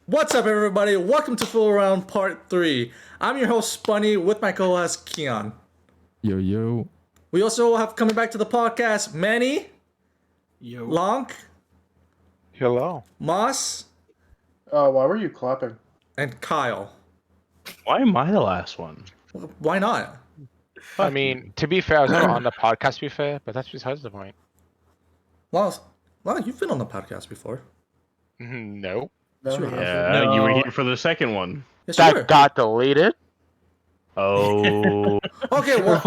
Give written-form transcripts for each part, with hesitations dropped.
What's up, everybody? Welcome to Foolin Around Part 3. I'm your host, Bunny, with my co-host, Keon. Yo. We also have coming back to the podcast, Manny, Yo. Lonk, Hello. Moss, Why were you clapping? and Kyle. Why am I the last one? Why not? I mean, to be fair, I was never on the podcast, to be fair, but that's besides the point. Lonk, you've been on the podcast before. No. Sure. Yeah, you were here for the second one. Yes, you were. That got deleted? Oh. Okay, well,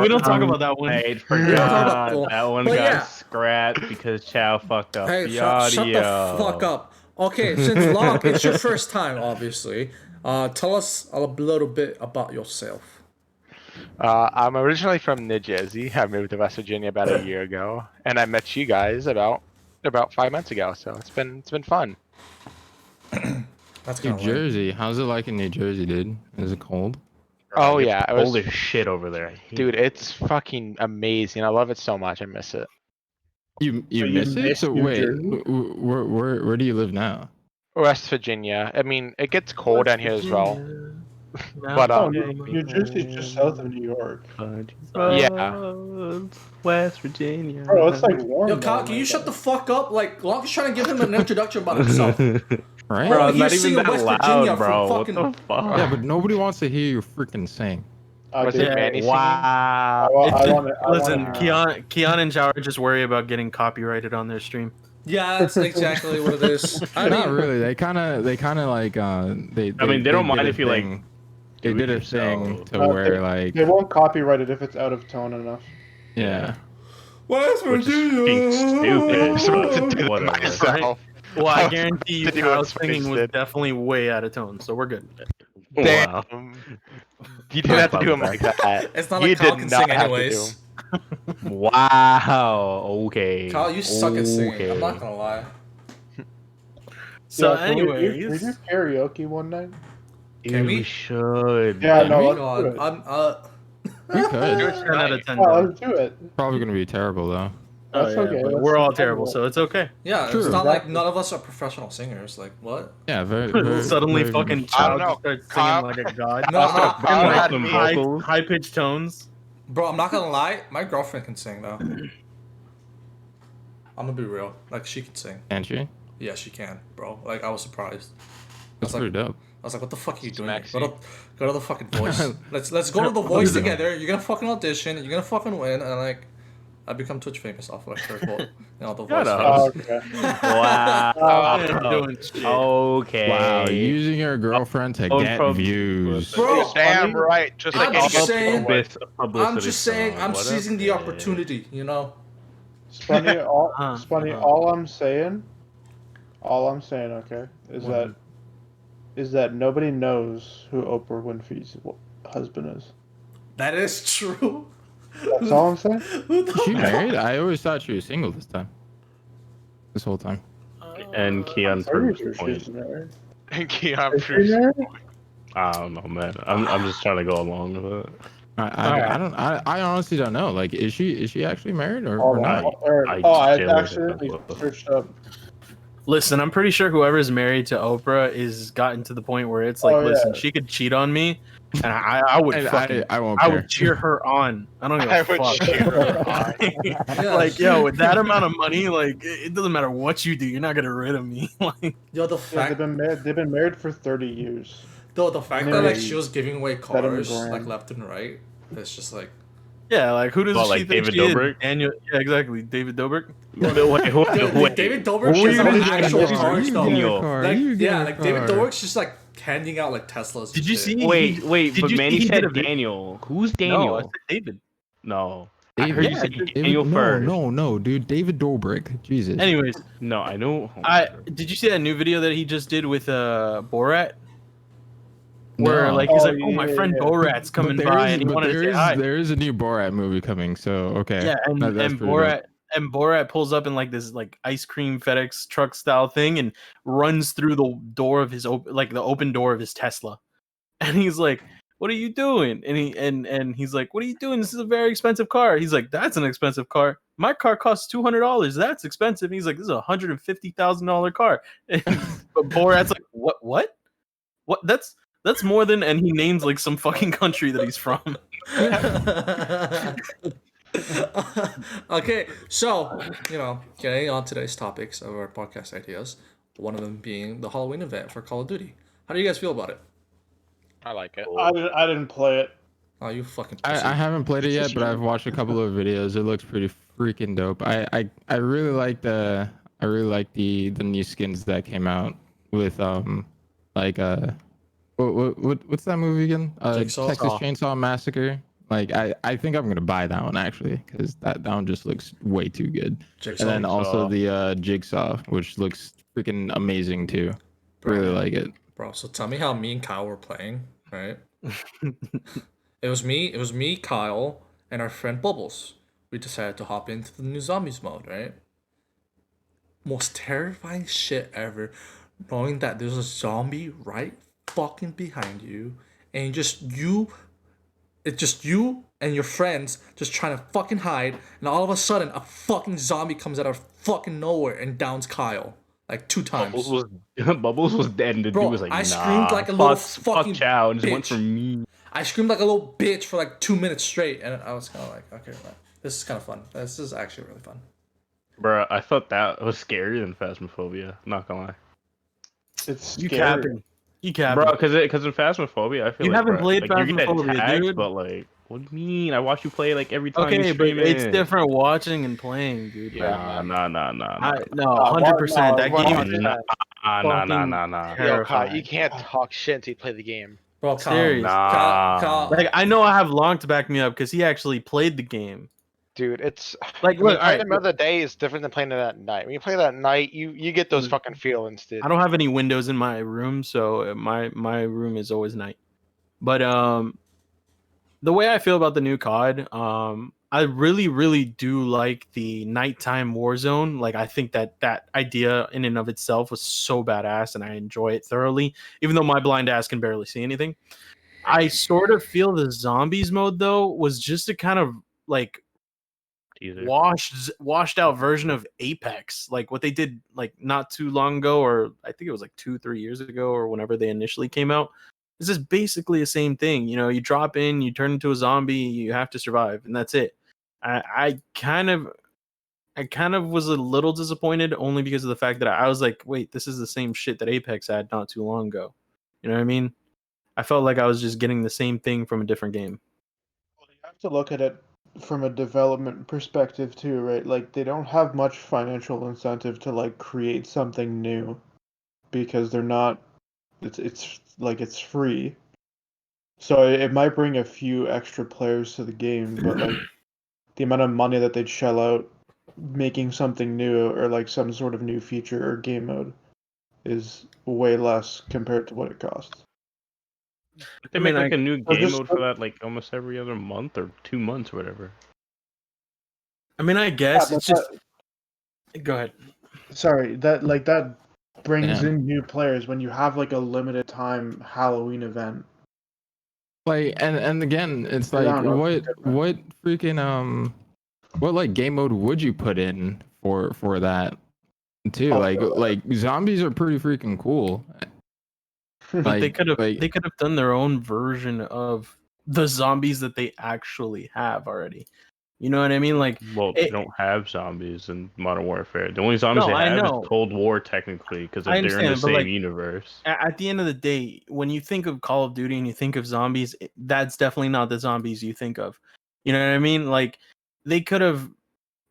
we don't talk about that one. I don't talk forgot. about- That one but got yeah. scrapped because Chow fucked up hey, the shut the audio. fuck up. Okay, since Lonk, it's your first time, obviously. Tell us a little bit about yourself. I'm originally from New Jersey. I moved to West Virginia about a year ago, and I met you guys about 5 months ago. So it's been fun. That's New kind of Jersey. How's it like in New Jersey, dude? Is it cold? Oh It's yeah, it cold was, as shit over there. I hate dude. It's fucking amazing. I love it so much. I miss it. You you miss it? miss So New wait, Jersey? where do you live now? West Virginia. I mean, it gets cold down here as well. But Oh, New Jersey's just south of New York. Yeah. West Virginia. Bro, it's like warm. Yo, Kyle, down can you there. shut the fuck up? Like, Lonk is trying to give him an introduction about himself. Right? Bro, Bro, he's not singing even that West loud, Virginia bro. from What the fucking- fuck? Yeah, but nobody wants to hear you freaking sing. Was dude, it Manny singing? Wow. Listen, Keon and Jao just worry about getting copyrighted on their stream. Yeah, that's exactly what it is. I Not mean, really. They kind of like they. I mean, they don't mind did if a you, like, thing- They do did it a thing yourself. to where like They won't copyright it if it's out of tone enough. yeah. West Which is being stupid. Supposed to do but that whatever. myself. Well, I guarantee you, To do Kyle's what singing was Space did. definitely way out of tone, so we're good. Wow. Damn. You didn't have to do him like that. It's not You like Kyle did can not sing have to do anyways. him. Wow. Okay. Kyle, you suck at singing. Okay. I'm not gonna lie. So, Yeah, can we anyways, do karaoke one night? Can we? We should. Yeah, Oh no, my let's God, do it. We could. 10 out of 10. Yeah, done. let's do it. Probably gonna be terrible though. Oh, That's yeah, okay. but That's we're all fine. terrible, so it's okay. Yeah, True. it's not like Exactly. none of us are professional singers. Like, what? Yeah, very Suddenly, very fucking good. I don't child know. just starts Kyle- singing like a god. No, Kyle And, had like, me. high pitched tones. bro, I'm not gonna lie. My girlfriend can sing though. I'm gonna be real. Like, she can sing. Can't you? Yeah, she can, bro. Like, I was surprised. That's like- pretty dope. I was like, what the fuck are you doing? Smacks Go to the fucking voice. Let's go to the voice Yeah. together. You're gonna fucking audition. You're gonna fucking win, and like, I become Twitch famous off like her, the voice. Shut up. Oh, okay. Wow. Yeah, doing shit. Okay. Wow, using your girlment to Don't get prob- views. Bro, Damn right. Just like I'm any just good saying- people would. I'm just saying, I'm seizing the opportunity. You know. Spunny, Uh-huh. all I'm saying, okay, is that nobody knows who Oprah Winfrey's husband is. That is true. That's all I'm saying. Who the Is she fuck? married? I always thought she was single this time. This whole time. And Keon Pretty proves sure the point. she's married. Thank you. I'm Is she pretty married? I don't know, man. I'm just trying to go along with it. I honestly don't know. Like, is she actually married or Oh, not? I genuinely accidentally don't know. searched up. Listen, I'm pretty sure whoever's married to Oprah is gotten to the point where it's like, Oh, yeah. listen, she could cheat on me, and I would fucking, I won't I care. would cheer her on. I don't give I a would fuck. cheer her on. Yeah, Like, yo, with that amount of money, like, it doesn't matter what you do, you're not gonna rid of me. Like, yo, the Yeah, fact, they've been married for 30 years. the fact that like she was giving away Better cars than like grand. left and right, it's just like. yeah, like who does What, she like think David she is? Dobrik? Daniel, yeah, exactly, David Dobrik. Wait. David Dobrik, What she's were you like gonna actual do? cars You though. get a Daniel. car. Like, You get yeah, a like David car. Dobrik's just like handing out like Teslas. Did and you shit. see? Wait, Did but you Manny see he said did a vid- Daniel. Who's No, I Daniel? said David. No. I heard you Yeah, say David- Daniel first. No, dude. David Dobrik. Jesus. Anyways, No, I know. did you see that new video that he just did with Borat? Where No. like he's Oh, like, oh, my yeah, friend yeah. Borat's coming by, and he wanted to say hi. there is a new Borat movie coming, so okay. Yeah, and, That's and pretty Borat and Borat pulls up in like this like ice cream FedEx truck style thing and runs through the door of his the open door of his Tesla, and he's like, "What are you doing?" And he's like, "What are you doing? This is a very expensive car." He's like, "That's an expensive car. my car costs $200. That's expensive. And he's like, this is $150,000 car. But Borat's like, what? That's more than, and he names like some fucking country that he's from. Okay, so getting on today's topics of our podcast ideas, one of them being the Halloween event for Call of Duty. How do you guys feel about it? I like it. I didn't play it. Oh, you fucking I pussy. haven't played it yet, but I've watched a couple of videos. It looks pretty freaking dope. I really like the new skins that came out with what's that movie again? Jigsaw? Texas Chainsaw Massacre. Like I think I'm gonna buy that one actually because that one just looks way too good. Jigsaw. And then also the Jigsaw, which looks freaking amazing too. Really like it. Bro, so tell me how me and Kyle were playing, right? It was me, Kyle, and our friend Bubbles. We decided to hop into the new zombies mode, right? Most terrifying shit ever, knowing that there's a zombie right fucking behind you, and it's just you and your friends just trying to fucking hide, and all of a sudden a fucking zombie comes out of fucking nowhere and downs Kyle like 2 times. Bubbles was dead, and the Bro, dude was like, I nah, screamed like a little fucking fuck chow, and just went bitch. for me. I screamed like a little bitch for like 2 minutes straight, and I was kind of like, okay, man, this is kind of fun. This is actually really fun. Bro, I thought that was scarier than Phasmophobia. Not gonna lie. It's You scary. capping. You capping. Bro, because in Phasmophobia, I feel You like haven't bro, played like, you're getting Phasmophobia, attacked, dude. but like, what do you mean? I watch you play like every time. Okay, you but stream it's it. different watching and playing, dude. Yeah, Like, man. Nah. no, 100%. That game is 100%. Nah. Yo, Kai, terrifying. you can't talk shit until you play the game. Bro, Kyle, Serious. Kyle, Like, I know I have Long to back me up because he actually played the game. Dude, it's Like, I mean, look, playing alright, them of the day is different than playing it at night. When you play that at night, you get those fucking feelings, dude. I don't have any windows in my room, so my room is always night. But the way I feel about the new COD, I really do like the nighttime Warzone. Like, I think that idea in and of itself was so badass, and I enjoy it thoroughly, even though my blind ass can barely see anything. I sort of feel the zombies mode though was just a kind of like Teaser. washed out version of Apex, like what they did like not too long ago, or I think it was like 2-3 years ago, or whenever they initially came out. It's just basically the same thing. You drop in, you turn into a zombie, you have to survive, and that's it. I kind of was a little disappointed only because of the fact that I was like, wait, this is the same shit that Apex had not too long ago. You know what I mean? I felt like I was just getting the same thing from a different game. You have to look at it from a development perspective too, right? Like they don't have much financial incentive to like create something new because they're not. It's like it's free, so it might bring a few extra players to the game, but like the amount of money that they'd shell out making something new or like some sort of new feature or game mode is way less compared to what it costs. They I make mean, like a new Or game just- mode for that like almost every other month or 2 months or whatever. I mean, I guess Yeah, it's but just. Go ahead. Sorry, that brings Yeah. in new players when you have like a limited time Halloween event. Like and again, it's I like don't know, what it's different. freaking what like game mode would you put in for that too? Oh, Like zombies are pretty freaking cool. But Like they could have like done their own version of the zombies that they actually have already. You know what I mean? Like, Well, they it- don't have zombies in Modern Warfare. The only zombies No, they I have know. is Cold War, technically, because I they're in the understand, but, same like, universe. at the end of the day, when you think of Call of Duty and you think of zombies, that's definitely not the zombies you think of. You know what I mean? Like, they could have,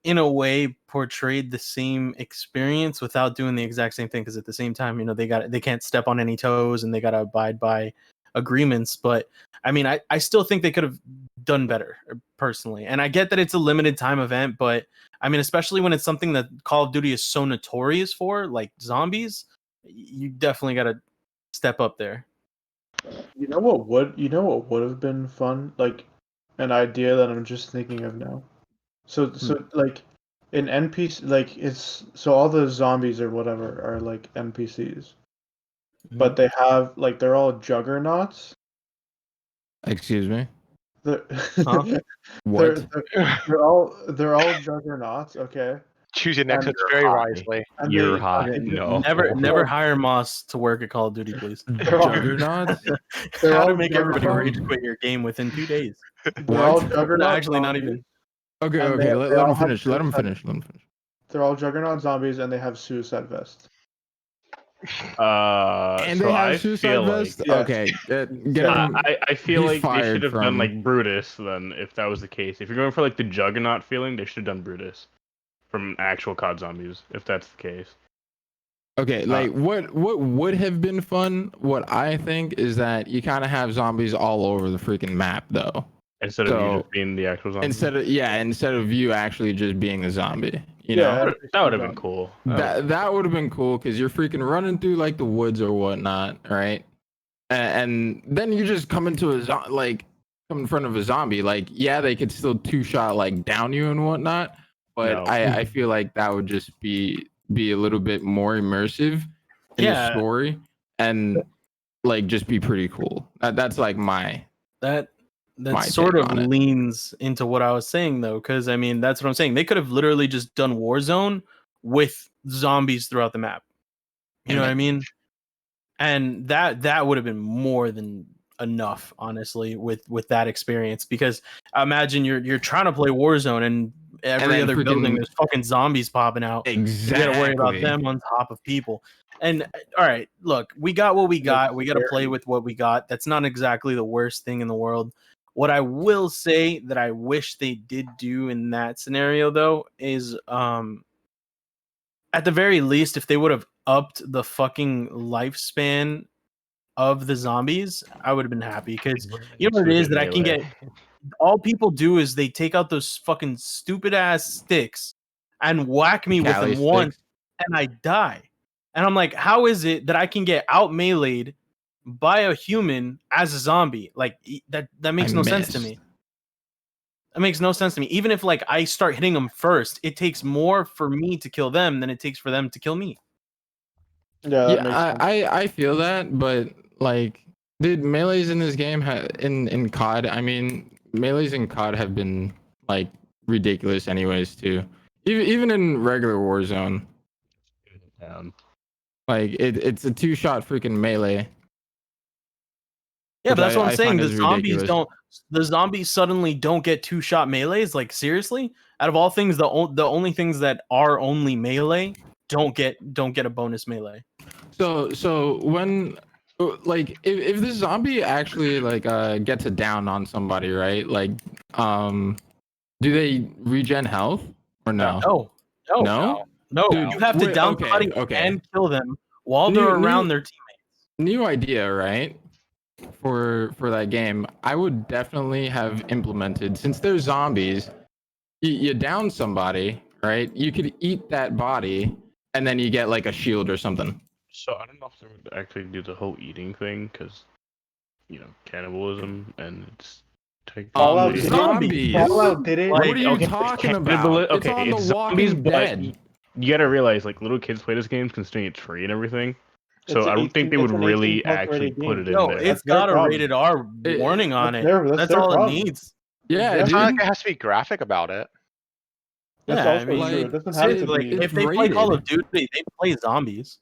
in a way, portrayed the same experience without doing the exact same thing. Because at the same time, they can't step on any toes and they got to abide by agreements. But I mean, I still think they could have done better personally. And I get that it's a limited time event, but I mean, especially when it's something that Call of Duty is so notorious for, like zombies, you definitely got to step up there. You know what would have been fun? Like an idea that I'm just thinking of now. So like in NPC like it's so all the zombies or whatever are like NPCs. But they have like they're all juggernauts. excuse me. They're, Huh? What? they're all juggernauts, okay? Choose your next And- words very wisely. And You're they- high. Okay, No. Never hire Moss to work at Call of Duty, please. They're all- Juggernauts? They're How to all make everybody juggernauts. rage quit your game within 2 days. They're all What? juggernaut No, actually, not zombies. even. Okay, And okay. they Let all him have finish. Let him suicide- finish. Let him finish. They're all juggernaut zombies, and they have suicide vests. And So they have I suicide feel vest. Yes. Okay, get Yeah. him. I feel He's like they fired should have done from- like Brutus then, if that was the case. If you're going for like the Juggernaut feeling, they should have done Brutus from actual COD Zombies, if that's the case. Okay, like what would have been fun? What I think is that you kind of have zombies all over the freaking map, though. Instead of you So, just being the actual zombie. Instead of you actually just being a zombie. You know, That would have been cool. that would have been cool because you're freaking running through like the woods or whatnot, right? And then you just come into come in front of a zombie. Like, yeah, they could still 2-shot like down you and whatnot, but No. I feel like that would just be a little bit more immersive in the Yeah. story and like just be pretty cool. That's like my That My sort take of on it. leans into what I was saying though, because I mean that's what I'm saying. They could have literally just done Warzone with zombies throughout the map. You know what I mean? And that would have been more than enough, honestly, with that experience. Because imagine you're trying to play Warzone and every then other freaking- building there's fucking zombies popping out. exactly. You gotta worry about them on top of people. And all right, look, we got what we got. We gotta play with what we got. That's not exactly the worst thing in the world. What I will say that I wish they did do in that scenario though is at the very least, if they would have upped the fucking lifespan of the zombies, I would have been happy. Because you know what it is that I can get. All people do is they take out those fucking stupid ass sticks and whack me with Cali them once, sticks. and I die. And I'm like, how is it that I can get out meleeed by a human as a zombie? Like that makes no sense to missed. me. That makes no sense to me. Even if like I start hitting them first, it takes more for me to kill them than it takes for them to kill me. Yeah, that Yeah, makes sense. I feel that, but like, dude, melees in this game in COD. I mean, melees in COD have been like ridiculous, anyways. Too, even in regular Warzone, like it's a 2-shot freaking melee. Yeah, Which but that's what I'm I saying. find The is zombies ridiculous. don't. The zombies suddenly don't get 2-shot melees. Like seriously, out of all things, the only things that are only melee don't get a bonus melee. So when like if the zombie actually like gets a down on somebody, right? Like do they regen health or no? No. Dude, You have to wait, down okay, somebody okay. and kill them while they're around their teammates. New idea, right? For that game, I would definitely have implemented, since they're zombies, you down somebody, right? You could eat that body and then you get like a shield or something. So I don't know if they would actually do the whole eating thing, because, you know, cannibalism and it's Fallout technically... did it. Zombies. Fallout did it. Like, What are you okay, talking cannibali- about? It's okay, on it's The zombies, Walking but Dead. you gotta realize, like, little kids play this game considering it's free and everything. So It's I an don't think they 18 would it's an really 18 plus actually rated put game. it in No, there. it's That's their got a problem. rated R warning on it. That's their all problem. it needs. Yeah, It's It's not dude. like it has to be graphic about it. That's Yeah, I also mean, true. like, It doesn't have Seriously, to like be. if they play Call of rated. Duty, they play zombies.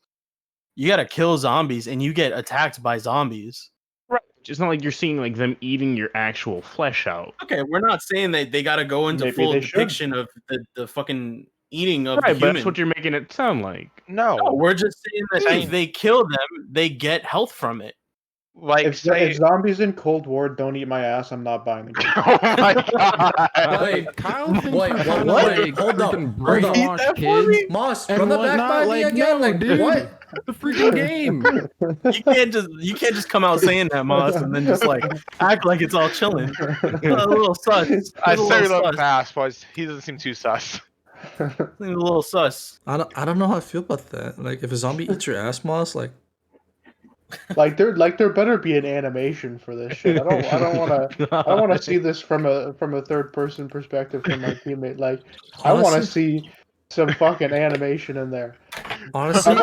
You gotta kill zombies, and you get attacked by zombies. Right. It's not like you're seeing like them eating your actual flesh out. Okay, we're not saying that they gotta go into Maybe full they should. depiction of the fucking eating of Right, the but human. that's what you're making it sound like. No, No, we're just saying that if they kill them, they get health from it. like If say, zombies in Cold War don't eat my ass, I'm not buying the game. oh my god, Like Kyle thinks Wait, we're what? trying to What? like Hold up, freaking hold up. brainwash Repeat that for kids Moss, and run that back whatnot. by me Like, again. no, Like dude, what? the freaking game. You can't just come out saying that, Moss, and then just like act like it's all chilling. A little sus. I He's a say we little look sus. fast, but he doesn't seem too sus. He's a little sus. I don't know how I feel about that. Like if a zombie eats your ass, Moss, like Like there better be an animation for this shit. I don't want to see this from a third person perspective from my teammate. Like I want to Honestly- see some fucking animation in there. honestly,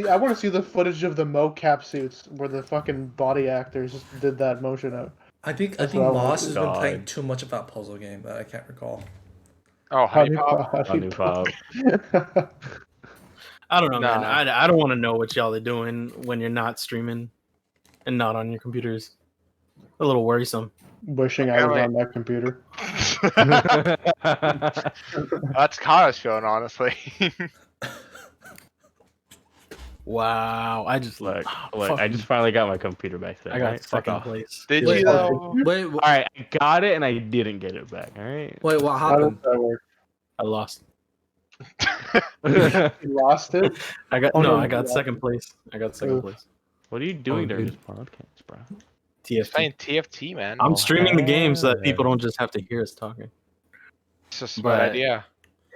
I want to see the footage of the mocap suits where the fucking body actors did that motion out. I think That's what I Moss want. has been playing God. too much of that puzzle game that I can't recall. Oh, Honey Pop. Honey Pop. I don't know, man. Nah. I don't want to know what y'all are doing when you're not streaming and not on your computers. A little worrisome. Wishing I was on that computer. That's Kara's phone, honestly. Wow, I just Look, fuck I just finally got my computer back today. I got Alright, fuck second off. place. Did Wait, you though? Wait, All right, I got it and I didn't get it back. All right. wait, what How does happened? that work? I lost. You lost it? I got Oh, no. no, I got you second place. I got second Oof. place. What are you doing Oh, during dude. this podcast, bro? He's TFT. playing TFT, man. I'm Oh, streaming the game so that hell people yeah. don't just have to hear us talking. It's a smart but- idea.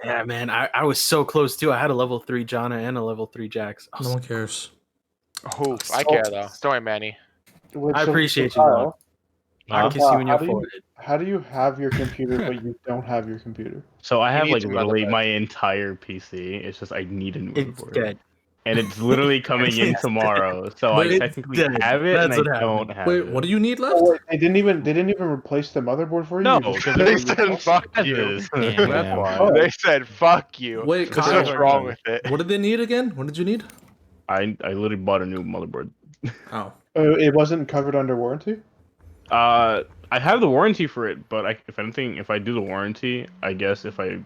Yeah, man. I was so close too. I had a level 3 Jana and a level 3 Jax. I, was No one cares. Oof, I care though. Don't worry, Manny. I appreciate you, Kyle, I Huh? kiss you in How your do you- forehead. How do you have your computer but you don't have your computer? So I have need like some literally motherboard. my entire PC. It's just I need a new It's motherboard. dead. And it's literally coming in It's tomorrow. So Wait, I it's technically dead. have it and That's I what don't have Wait, it. what do you need left? Oh, wait, they didn't even replace the motherboard for you. No, You just- because They it said was fuck you. Damn. That's why. Oh. They said fuck you. Wait, That's Kyle, what's wrong with it. what did they need again? What did you need? I literally bought a new motherboard. Oh, It wasn't covered under warranty. I have the warranty for it, but if anything, if I do the warranty, I guess if I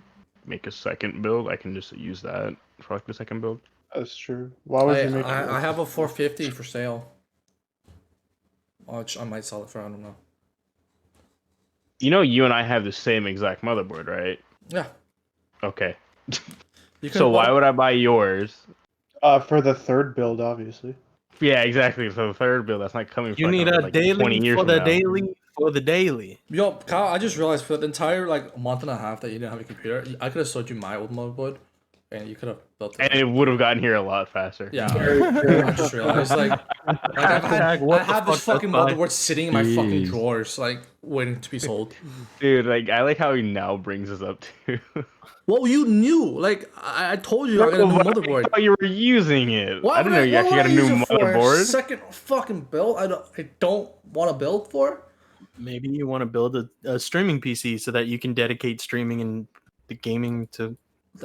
make a second build, I can just use that for like the second build. That's true. Why would you make? I have a 450 for sale. I might sell it for, I don't know. You know, you and I have the same exact motherboard, right? Yeah. Okay. You So why would I buy yours? For the third build, obviously. Yeah, exactly. So the third build, that's not coming. You from need a like daily 20 years for from the now. daily for the daily. Yo, Kyle, I just realized for the entire like month and a half that you didn't have a computer, I could have sold you my old motherboard, and you could have built it. And it would have gotten here a lot faster. Yeah, I just realized I What the have this fuck, fucking that's fine. motherboard sitting in my fucking Jeez. drawers, like waiting to be sold. Dude, like I like how he now brings us up too. Well, you knew, like I told you I got a new But I motherboard. thought you were using it. What I didn't know you what actually would got a I use new it for? motherboard. Second fucking build. I don't want to build for. Maybe you want to build a streaming PC so that you can dedicate streaming and the gaming to.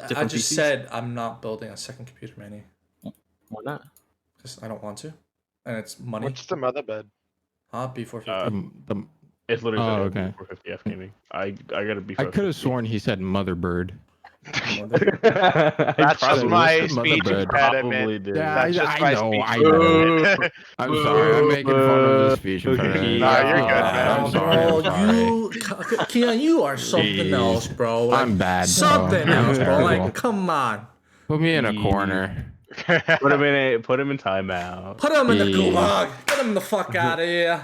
I Different just PCs? said I'm not building a second computer, Manny, Why not? because I don't want to, and it's money. What's the motherboard? B450. The- It's literally Oh, said okay. 450F gaming. I got to be. I could have sworn he said motherboard. That's just my what's the speech motherboard? Probably impediment. did. Yeah, That's just I my know, speech I know. impediment. I'm sorry, I'm making fun of the speech Okay. impediment. Nah, you're good, man. I'm sorry. Bro, Keon, you are something Jeez. else, bro. Like, I'm bad, bro. Something I'm else, bro. terrible. Like, come on. Put me in a Yeah. corner. Put him in timeout. Put him in the Jeez. gulag. Get him the fuck out of here.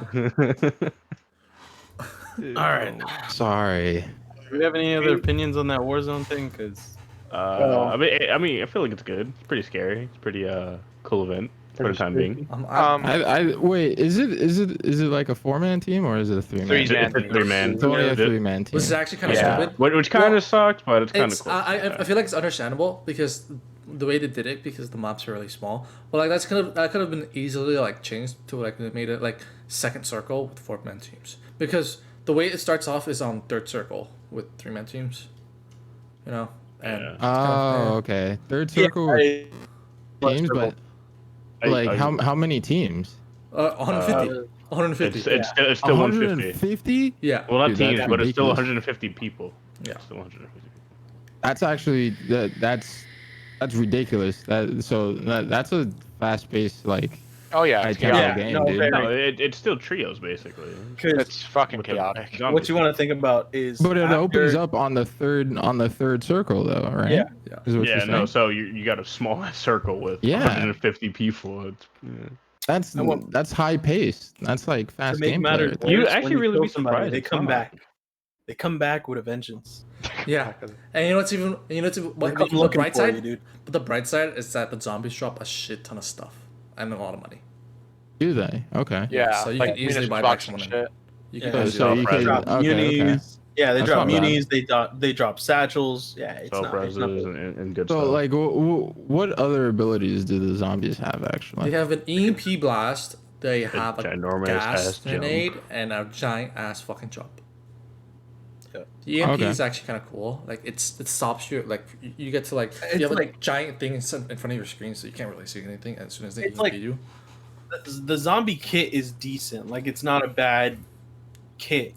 All right. Sorry. Do we have any other opinions on that Warzone thing? Because I mean, I feel like it's good. It's pretty scary. It's pretty cool event for the Pretty time spooky. being. I wait. Is it like a 4-man team or is it a 3-man? Three-man. It's a 3-man. It's only a The- 3-man team. This is actually kind of Yeah, stupid. which kind of sucks, but it's kind of It's, cool. I feel like it's understandable because the way they did it, because the maps are really small. But like that could have been easily like changed to like they made it like second circle with 4-man teams, because the way it starts off is on third circle with 3-man teams. You know. And Yeah. it's kind of- Oh, okay. Third circle teams, but like how many teams? 150. 150. It's still 150. 150? Yeah. Well, not Dude, teams, that's but it's still ridiculous. 150 people. Yeah. It's still 150 people. That's actually that's ridiculous. That's a fast-paced like Oh yeah, high it's tempo Yeah, game, no, dude. very- No, it's still trios basically. it's fucking With the chaotic. zombies. what you want to think about is. But it after- opens up on the third circle though, right? Yeah. Is what Yeah, you're no. saying? So you got a small circle with Yeah. 150 people. It's, That's high pace. That's like To fast make gameplay. matters right there. You worse, actually when really kill be somebody, surprised They it's come not. back. They come back with a vengeance. Yeah. And you know what's even They what come the looking bright for you, side? dude. But the bright side is that the zombies drop a shit ton of stuff and a lot of money. Do they? Okay. Yeah, So you like can easily munitions buy box back and someone. shit. You Yeah. can So, easily so buy you back. can drop okay. munis. Yeah, they That's drop not bad. munis. They drop satchels. Yeah, it's Spell not. It's presses not and good So stuff. like, what other abilities do the zombies have They actually? have an EMP blast, they have a ginormous gas ass jump. grenade and a giant ass fucking jump. Yeah. The EMP Okay. is actually kind of cool. Like it stops you. Like you get to like It's you have like- a giant thing in front of your screen, so you can't really see anything as soon as they It's like- beat you. The zombie kit is decent. Like it's not a bad kit.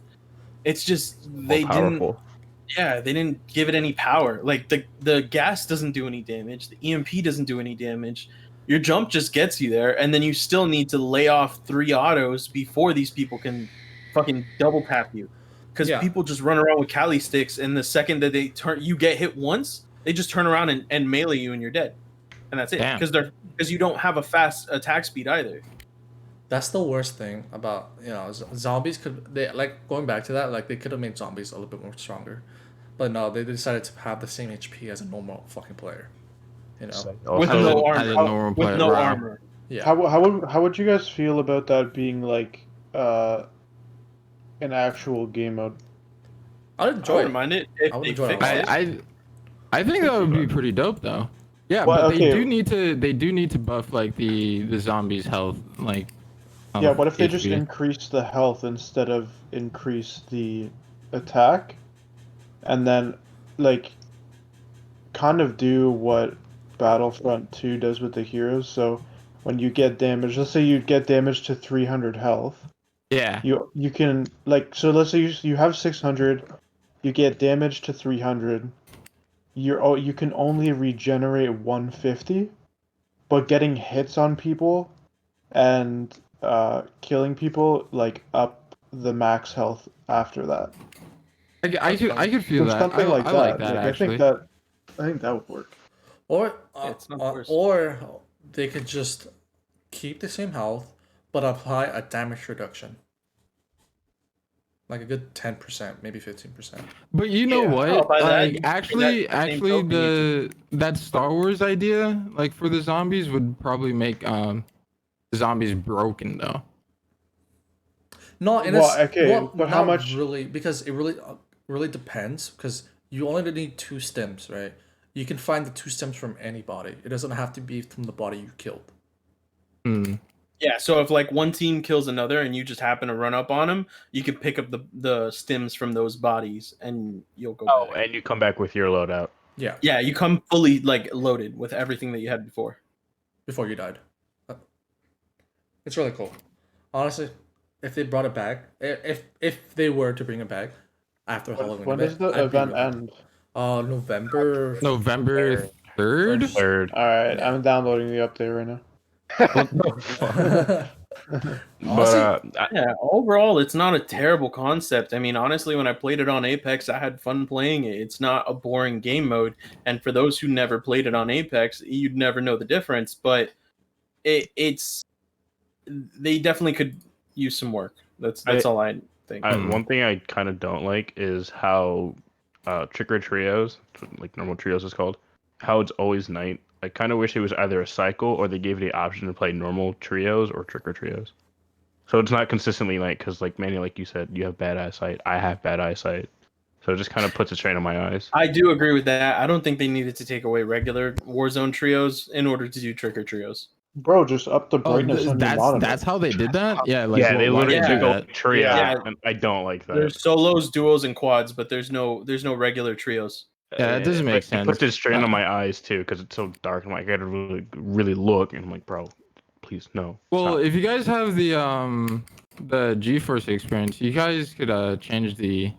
It's just they More didn't. powerful. Yeah, they didn't give it any power. Like the gas doesn't do any damage. The EMP doesn't do any damage. Your jump just gets you there, and then you still need to lay off 3 autos before these people can fucking double tap you. Because Yeah. people just run around with Kali sticks, and the second that they turn, you get hit once, they just turn around and melee you, and you're dead. And that's it. Damn. Because you don't have a fast attack speed either. That's the worst thing about zombies. They like going back to that, like they could have made zombies a little bit more stronger, but no, they decided to have the same HP as a normal fucking player. You know, With As no a- armor. as a normal With player, no wow. armor. yeah. How would you guys feel about that being like an actual game mode? I'd I enjoy wouldn't it. mind it if I would they enjoy it. fixed it. I think that would be pretty dope though. Yeah, Well, but okay. they do need to buff like the zombies' health, like. Yeah, what if they just HP. increase the health instead of increase the attack? And then, like, kind of do what Battlefront 2 does with the heroes. So, when you get damage, let's say you get damage to 300 health, Yeah. you can, like, so let's say you have 600, you get damage to 300, you can only regenerate 150, but getting hits on people and killing people like up the max health after that. I could feel So that. something like I that. like that Like, actually. I think that would work. Or It's not worse. or they could just keep the same health, but apply a damage reduction, like a good 10%, maybe 15%. But you know Yeah, what? oh, by that, Like you- actually, that same actually, token, that Star Wars idea, like for the zombies, would probably make zombies broken though. No, and Well, it's okay, well, but how not much- really, because it really depends, because you only need 2 stems, right? You can find the 2 stems from any body. It doesn't have to be from the body you killed. Hmm. Yeah, so if like one team kills another and you just happen to run up on them, you can pick up the stems from those bodies and you'll go Oh, back. and you come back with your loadout. Yeah, Yeah, you come fully like loaded with everything that you had before. before you died. It's really cool. Honestly, if they brought it back, if they were to bring it back after Halloween, When does the I'd be event really- end? November. November 3rd. Third. Alright, Yeah. I'm downloading the update right now. But Honestly, Yeah, overall, it's not a terrible concept. I mean, honestly, when I played it on Apex, I had fun playing it. It's not a boring game mode, and for those who never played it on Apex, you'd never know the difference. But it's they definitely could use some work. That's all I think. one thing I kind of don't like is how trick or trios, like normal trios is called, how it's always night. I kind of wish it was either a cycle or they gave you the option to play normal trios or trick or trios. So it's not consistently night because, like Manny, like you said, you have bad eyesight. I have bad eyesight. So it just kind of puts a strain on my eyes. I do agree with that. I don't think they needed to take away regular Warzone trios in order to do trick or trios. Bro, just up the Oh, brightness on your monitor. that's how they did that. Yeah, like Yeah, they why literally did yeah. they took do out that? trio, Yeah. and I don't like that. There's solos, duos, and quads, but there's no regular trios. Yeah, that doesn't make It puts sense. a strain on my eyes too because it's so dark. I'm like, I gotta really look, and I'm like, bro, please no. Well, stop. if you guys have the GeForce experience, you guys could change the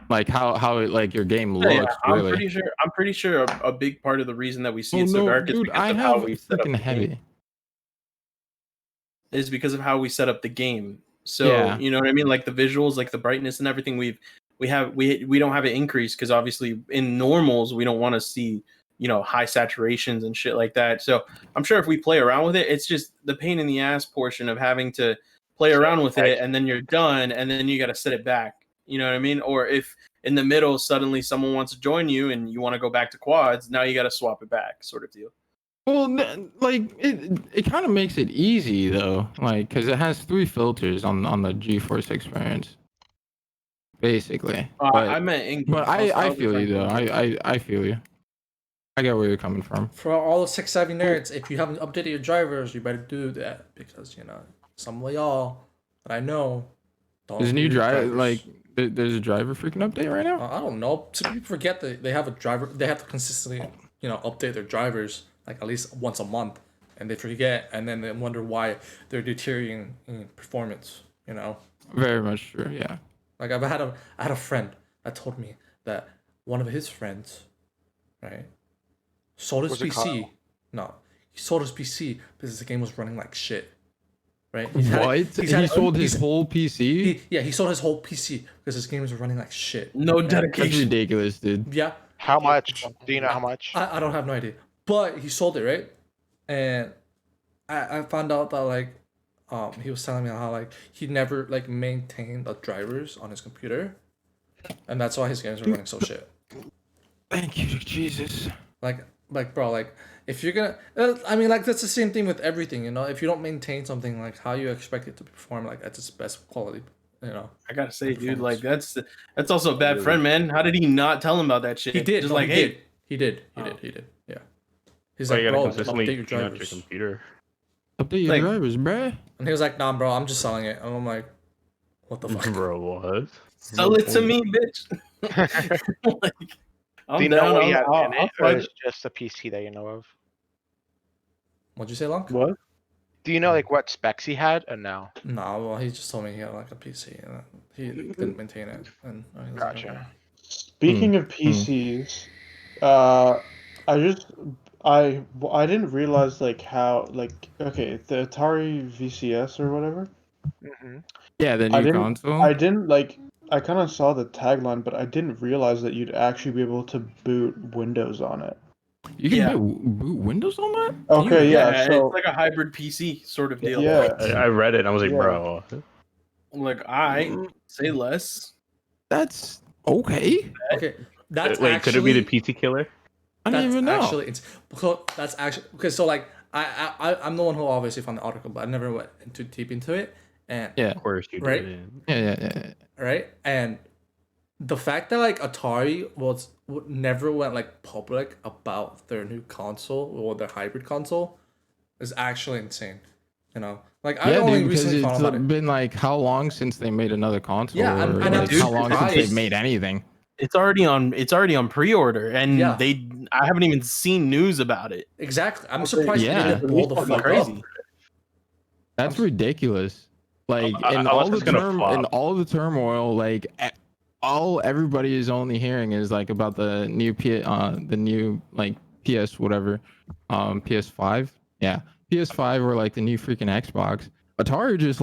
like how it, like your game looks. Yeah, Really. I'm pretty sure a big part of the reason that we see Oh it so no, dark is dude! because I of how have we set up freaking the heavy. game. Is because of how we set up the game. So Yeah. you know what I mean, like the visuals, like the brightness and everything. We don't have it increased because obviously in normals we don't want to see high saturations and shit like that. So I'm sure if we play around with it, it's just the pain in the ass portion of having to play around with it and then you're done and then you got to set it back. You know what I mean? Or if in the middle suddenly someone wants to join you and you want to go back to quads, now you got to swap it back, sort of deal. Well, like it kind of makes it easy though, like because it has 3 filters on the GeForce experience, basically. I meant in But I feel you though. I feel you. I get where you're coming from. For all the tech-savvy nerds, if you haven't updated your drivers, you better do that because some of y'all that I know don't. There's a new update driver. drivers. There's a driver freaking update right now. I don't know. Some people forget that they have a driver. They have to consistently, update their drivers like at least once a month, and they forget, and then they wonder why they're deteriorating in performance. Very much true. Yeah. Like I had a friend that told me that one of his friends, right, sold his Was it PC. Kyle? No, he sold his PC because the game was running like shit. Right? What? He sold his whole PC? He sold his whole PC because his game was running like shit. No That's dedication. ridiculous, dude. Yeah. How much? Do you know how much? I don't have no idea. But he sold it, right? And I found out that he was telling me how he never maintained the drivers on his computer. And that's why his games are running so shit. Thank you, Jesus. Bro, if you're gonna that's the same thing with everything, if you don't maintain something, how you expect it to perform at its best quality, I gotta say, dude, that's also a bad friend, man. How did he not tell him about that shit? He did. Just No, hey. He did. Yeah. He's You gotta bro, consistently update your tune out your drivers. computer. Update your drivers, bruh. And he was like, nah, bro, I'm just selling it. And I'm like, what the fuck? Bro, what? Sell it to me, bitch. I'm Do you know down. what he had in I'll it, or fight is it. just a PC that you know of? What'd you say, Lunk? What? Do you know what specs he had, or no? No, well, he just told me he had a PC and he couldn't maintain it. And I was like, Gotcha. okay. Speaking of PCs, I didn't realize how the Atari VCS or whatever. Mm-hmm. Yeah, the new console. I didn't I kind of saw the tagline, but I didn't realize that you'd actually be able to boot Windows on it. You can boot Windows on that? Okay, so it's like a hybrid PC sort of deal. yeah, I read it and I was like, Yeah. bro. I say less. That's okay. Okay, that's Wait, actually, could it be the PT killer? I didn't even know. That's actually okay. So I'm the one who obviously found the article, but I never went too deep into it. And Yeah. Of course you Right? did. Yeah. right, and the fact that Atari never went public about their new console or their hybrid console is actually insane. I Yeah, only dude, because recently found about it's it. been how long since they made another console? Yeah, or and I'm how long since surprised. they've made anything? It's already on pre-order, and Yeah. I haven't even seen news about it. Exactly, I'm surprised Yeah. they didn't blow the Fucking fuck crazy. up. That's ridiculous. In Unless all the it's gonna flop. in all the turmoil, all everybody is only hearing is about the new PS whatever, PS5. Yeah, PS5 or the new freaking Xbox. Atari just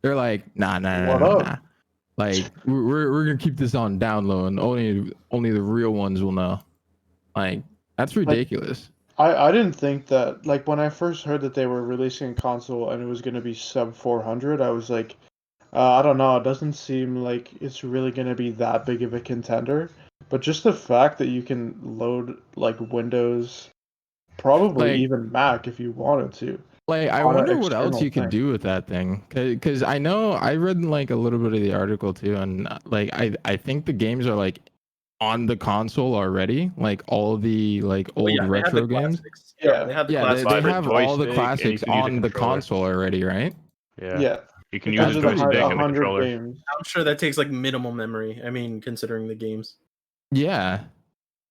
they're nah. We're gonna keep this on down low, and only the real ones will know. That's ridiculous. I didn't think that when I first heard that they were releasing a console and it was going to be sub 400, I was like, I don't know, it doesn't seem like it's really going to be that big of a contender. But just the fact that you can load Windows, probably even Mac if you wanted to. I on an wonder what else external you could thing. do with that thing, because I know I read a little bit of the article too, and I think the games are on the console already, all the old They have retro the games. classics. Yeah. They have the Yeah, classics. they Vibrant have all the joystick, and you classics can use a on the controller. console already, right? Yeah. Yeah. You can use Because a of the pretty joystick dope. and the 100 controller. games. I'm sure that takes minimal memory. I mean, considering the games. Yeah,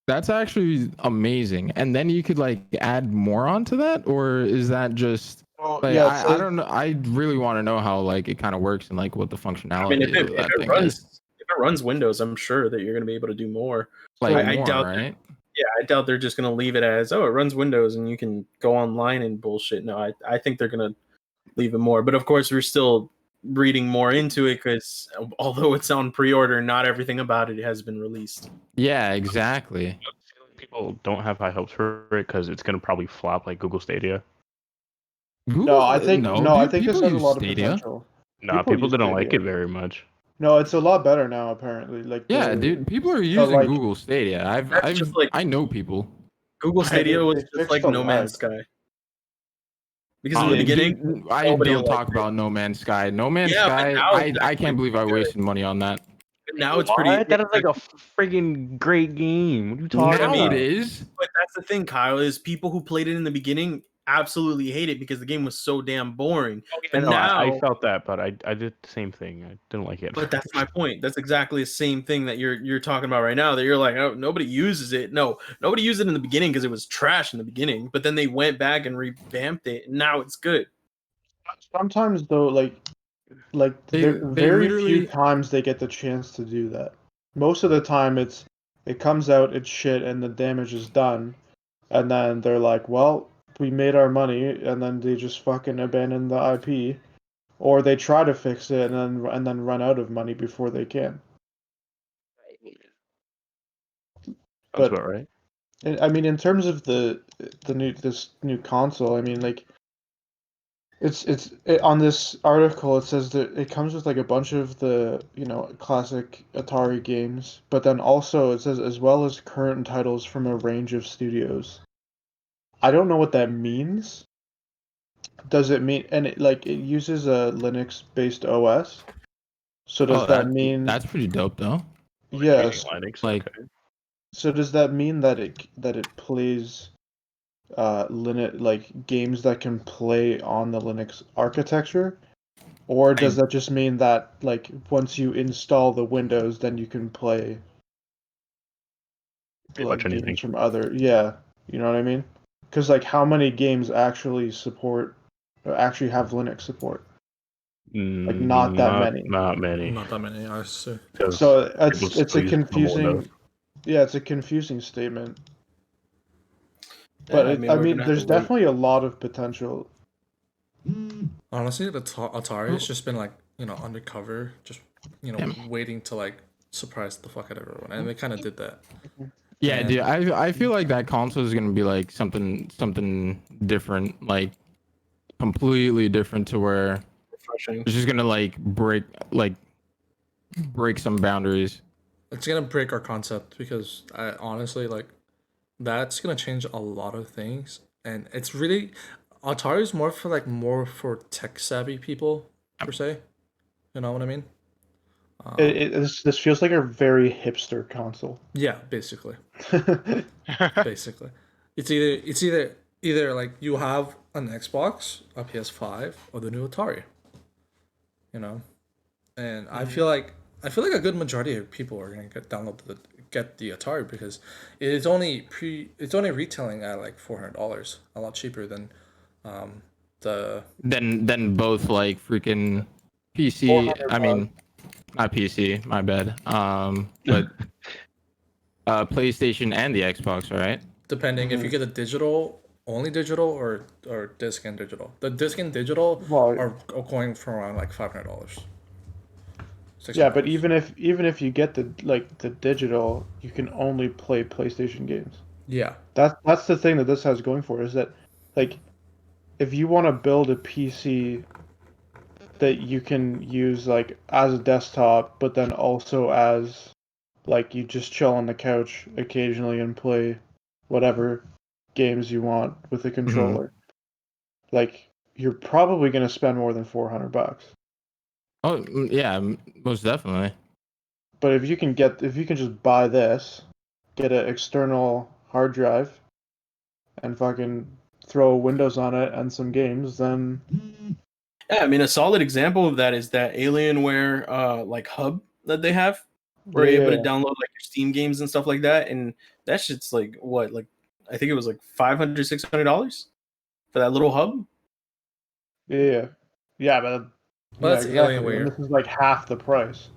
that's actually amazing. And then you could add more onto that, or is that just Well, I don't know. I really want to know how it kind of works and what the functionality I mean, if of that thing is. if it runs Windows, I'm sure that you're going to be able to do more. I More, doubt right? Yeah, I doubt they're just going to leave it as, it runs Windows and you can go online and bullshit. No, I think they're going to leave it more. But of course, we're still reading more into it because although it's on pre-order, not everything about it has been released. Yeah, exactly. People don't have high hopes for it because it's gonna probably flop like Google Stadia. No, I think I think this people has a use lot of Stadia. potential. Nah, People people use didn't Stadia. like it very much. No, it's a lot better now apparently. Yeah, dude, people are using like- Google Stadia. That's just I know people. Google Stadia they was just fixed like the No Man's lag. Sky. Because in the beginning, dude, I nobody don't talk liked it. about No Man's Sky. No Man's Yeah, but Sky, now it's I can't believe I good. wasted money on that. Now it's pretty. What? That is like a friggin' great game. What are you talking Now about? it is. But that's the thing, Kyle, is people who played it in the beginning absolutely hate it because the game was so damn boring. I But know, I now, felt that, but I did the same thing. I didn't like it. but that's my point. That's exactly the same thing that you're talking about right now. That you're like, oh, nobody uses it. No, nobody used it in the beginning because it was trash in the beginning. But then they went back and revamped it, and now it's good. Sometimes though, like They there very few literally times they get the chance to do that. Most of the time it comes out, it's shit, and the damage is done, and then they're like, well, we made our money, and then they just fucking abandon the IP, or they try to fix it and then run out of money before they can. That's But about right. I mean, in terms of this new console, I mean, like on this article it says that it comes with like a bunch of the classic Atari games, but then also it says as well as current titles from a range of studios. I don't know what that means. Does it mean and it uses a Linux based OS? So does oh that mean that's pretty dope though. yes? Linux, Like okay. So does that mean that it plays Linux like games that can play on the Linux architecture? Or does that just mean that like once you install the Windows, then you can play Pretty like much anything. games from other? Yeah, you know what I mean? Because like how many games actually support or actually have Linux support? Like not that many. Not many. Not that many, I see. Because So people it's still a use normal Windows. confusing. Yeah, it's a confusing statement. Yeah, But I I mean, we're mean, gonna have to there's wait. definitely a lot of potential. Honestly, the Atari has just been like, undercover, just, waiting to like surprise the fuck out of everyone. And they kind of did that. yeah, And dude. I feel like that console is gonna be like something different, like completely different to where Refreshing. it's just gonna like break some boundaries. it's going to break our concept because I honestly, like, that's going to change a lot of things. And it's really, Atari is more for tech savvy people, per se. You know what I mean? This feels like a very hipster console. Yeah, basically. Basically, it's either like you have an Xbox, a PS5, or the new Atari. You know, and I feel like a good majority of people are gonna get the Atari because it's only retailing at like $400, a lot cheaper than the Then both like freaking PC. 400 I mean, not PC. My bad. But PlayStation and the Xbox, right? depending if you get a only digital or disc and digital. The disc and digital Well, are going for around like $500. yeah, but $600. even if you get the digital, you can only play PlayStation games. Yeah. That's the thing that this has going for it, is that like if you want to build a PC that you can use like as a desktop, but then also as like you just chill on the couch occasionally and play whatever games you want with a controller. Like you're probably going to spend more than $400. Oh yeah, most definitely. But if you can just buy this, get an external hard drive, and fucking throw Windows on it and some games, then Yeah, I mean, a solid example of that is that Alienware like hub that they have. We're able to download like your Steam games and stuff like that, and that shit's like what, like I think it was like $500-$600 for that little hub. yeah, yeah, but But yeah, that's exactly. And Alienware. this is like half the price.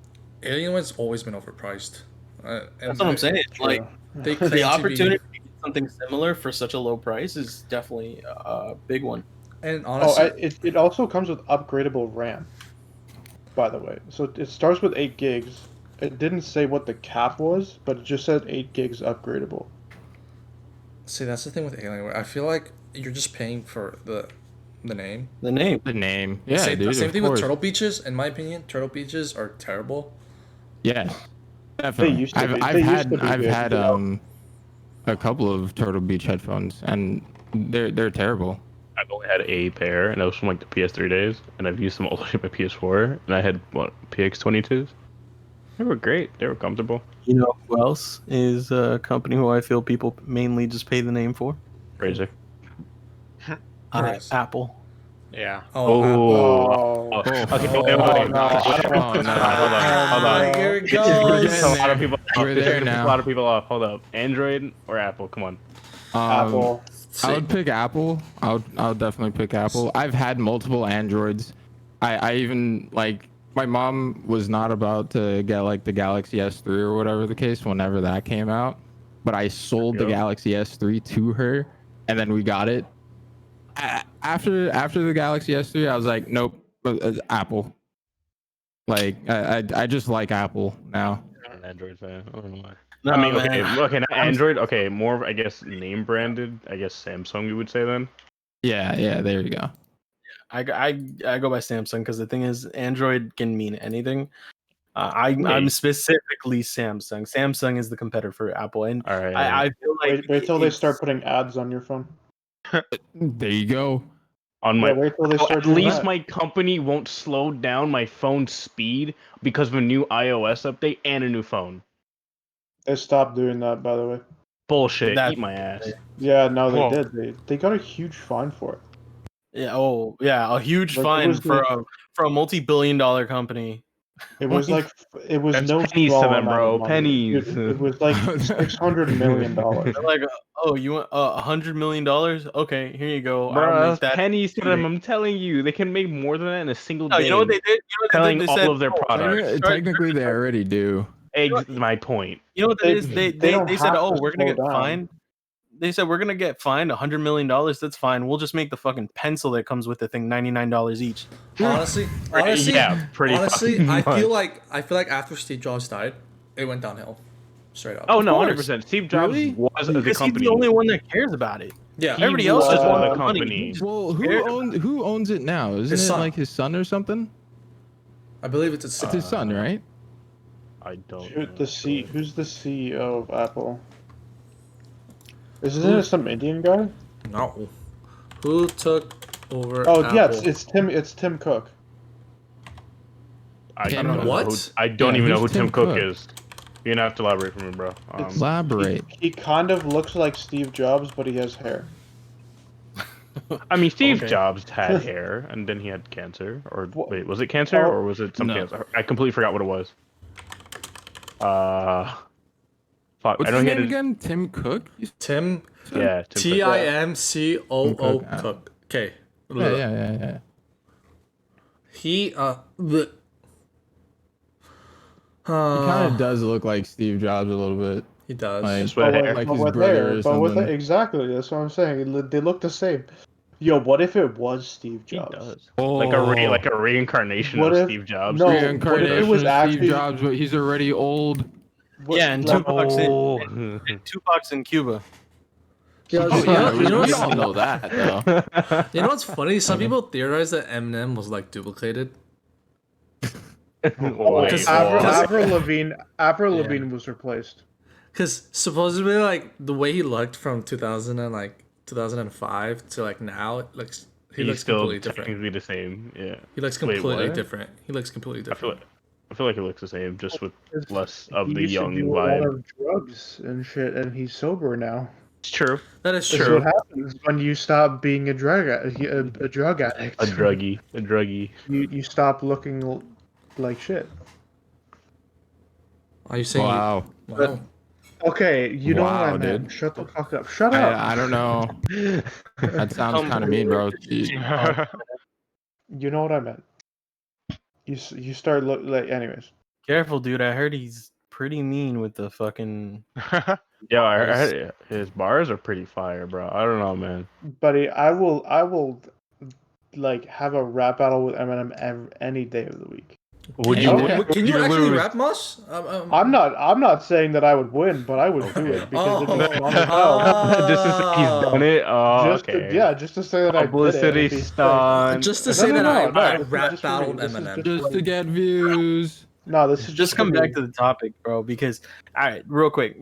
Alienware's always been overpriced. And That's what I'm saying. Like They the claim to opportunity be, to get something similar for such a low price is definitely a big one. and Oh, honestly, it also comes with upgradable RAM, by the way. So it starts with 8 gigs. It didn't say what the cap was, but it just said 8 gigs upgradable. see, that's the thing with Alienware. I feel like you're just paying for the name. The name. The name, yeah, Same, dude. same Of thing with course. Turtle Beaches. In my opinion, Turtle Beaches are terrible. Yeah, definitely. used to be. I've They used had to be I've good. had a couple of Turtle Beach headphones, and they're terrible. I've only had a pair, and that was from like the PS3 days, and I've used them all the way to my PS4, and I had what PX22s. They were great. They were comfortable. You know who else is a company who I feel people mainly just pay the name for? Crazy. Nice. Apple. Yeah. Oh, Apple. Oh. Okay, Oh, wait. no, I don't Oh, no. Hold on. Here it We're goes. This is a lot of there. people off. We're This is there gonna piss now. a lot of people off. Hold up. Android or Apple? Come on. Apple. I would pick Apple. I would definitely pick Apple. I've had multiple Androids. I even like my mom was not about to get like the Galaxy S3 or whatever the case whenever that came out, but I sold the Yep. Galaxy S3 to her, and then we got it. After the Galaxy S3, I was like, nope, Apple. Like I just like Apple now. I'm an Android fan. I don't know why. No, I mean, man. okay, not Android. Okay, more of, I guess, name branded. I guess Samsung, you would say then. Yeah, there you go. I go by Samsung because the thing is, Android can mean anything. Yeah. I'm specifically Samsung. Samsung is the competitor for Apple, and All right. I feel like Wait till they it's- start putting ads on your phone. There you go. On my, Yeah, wait till they start at doing least that. my company won't slow down my phone speed because of a new iOS update and a new phone. They stopped doing that, by the way. Bullshit. That- Eat my ass. Yeah, no, they Whoa. did. They got a huge fine for it. Yeah. Oh, yeah. A huge Like, it fine was for like- a multi-billion-dollar company. It was like it was That's no pennies small to them, amount bro. of money. Pennies. It was like $600 million. They're like, oh, you want $100 million? Okay, here you go. I'll Bruh, make that. pennies to them. I'm telling you, they can make more than that in a single No, day. you know what they did? You know what they Selling did? They all said, of their oh, products. Technically, they already do. My point. You know what that is? They don't said, have oh, to we're gonna slow get down. fined. They said we're gonna get fined $100 million. That's fine. We'll just make the fucking pencil that comes with the thing $99 each. Honestly, Yeah, pretty honestly, fucking I feel much. like after Steve Jobs died, it went downhill, straight up. Oh no, course. 100%. Steve Jobs Really? was the Because he's company. the only one that cares about it. Yeah, He Everybody else was just wants the the money. company. Well, Scared who owns it now? Isn't His it son. like his son or something? I believe it's It's his son, right? I don't Who's know. who's the CEO of Apple? Isn't it some Indian guy? no. Who took over? Oh yeah, Apple? it's Tim Cook. I Tim don't know what? who- I don't Yeah, even know who who's Tim Tim Cook Cook? is. You're gonna have to elaborate for me, bro. It's- Elaborate. He kind of looks like Steve Jobs, but he has hair. I mean, Steve Okay. Jobs had hair, and then he had cancer. Or Wha- wait, was it cancer, Oh, or was it something no. else? I completely forgot what it was. Fuck. What's I know his he name had his, again? Tim Cook? Tim yeah, Tim T Cook. I M C O O Tim Cook, Cook. Okay. Yeah. He He kind of does look like Steve Jobs a little bit. he does. Like, Just with hair. like but his with brother hair, or but with something. exactly, that's what I'm saying. They look the same. Yo, what if it was Steve He Jobs? does. Oh, Like a reincarnation What of if- Steve Jobs. no, reincarnation what if it was of actually- Steve Jobs, but he's already old. Yeah, and like, Tupac's Oh. Tupac's in Cuba. Yeah, Oh, yeah, you know we what's, all know that though. you know what's funny? Some people theorize that Eminem was like duplicated. Wait, Avril what? Lavigne was replaced. Because supposedly, like the way he looked from 2005 to like now, it looks he He's looks still completely different. technically the same. Yeah. He looks Wait, completely what? different. He looks completely different. I feel like it looks the same, just with less of He the used to young do a lot vibe. of drugs and shit, and he's sober now. It's true. That is That's true. what happens when you stop being a drug addict. A druggie. You stop looking like shit. Are you saying? Wow. Wow. Okay, you know what I Wow, meant. dude. Shut the fuck up. Shut up. I don't know. That sounds kind of mean, bro. You know what I meant. You start look like anyways. Careful, dude. I heard he's pretty mean with the fucking. Yo, I heard his bars are pretty fire, bro. I don't know, man. Buddy, I will like have a rap battle with Eminem any day of the week. Would Can you? you, Okay. can you would actually lose? rap, Moss? I'm not saying that I would win, but I would do it because it'd be Oh. fun as hell. Just to say he's done it. Oh, Just okay. just to say that I did it. Publicity It'd be sick. stunt. Just to No, say no, that no, I no, this is rap just for me. battled This is Eminem. Just to get views. No, this is Just come for back me. to the topic, bro. Because all right, real quick,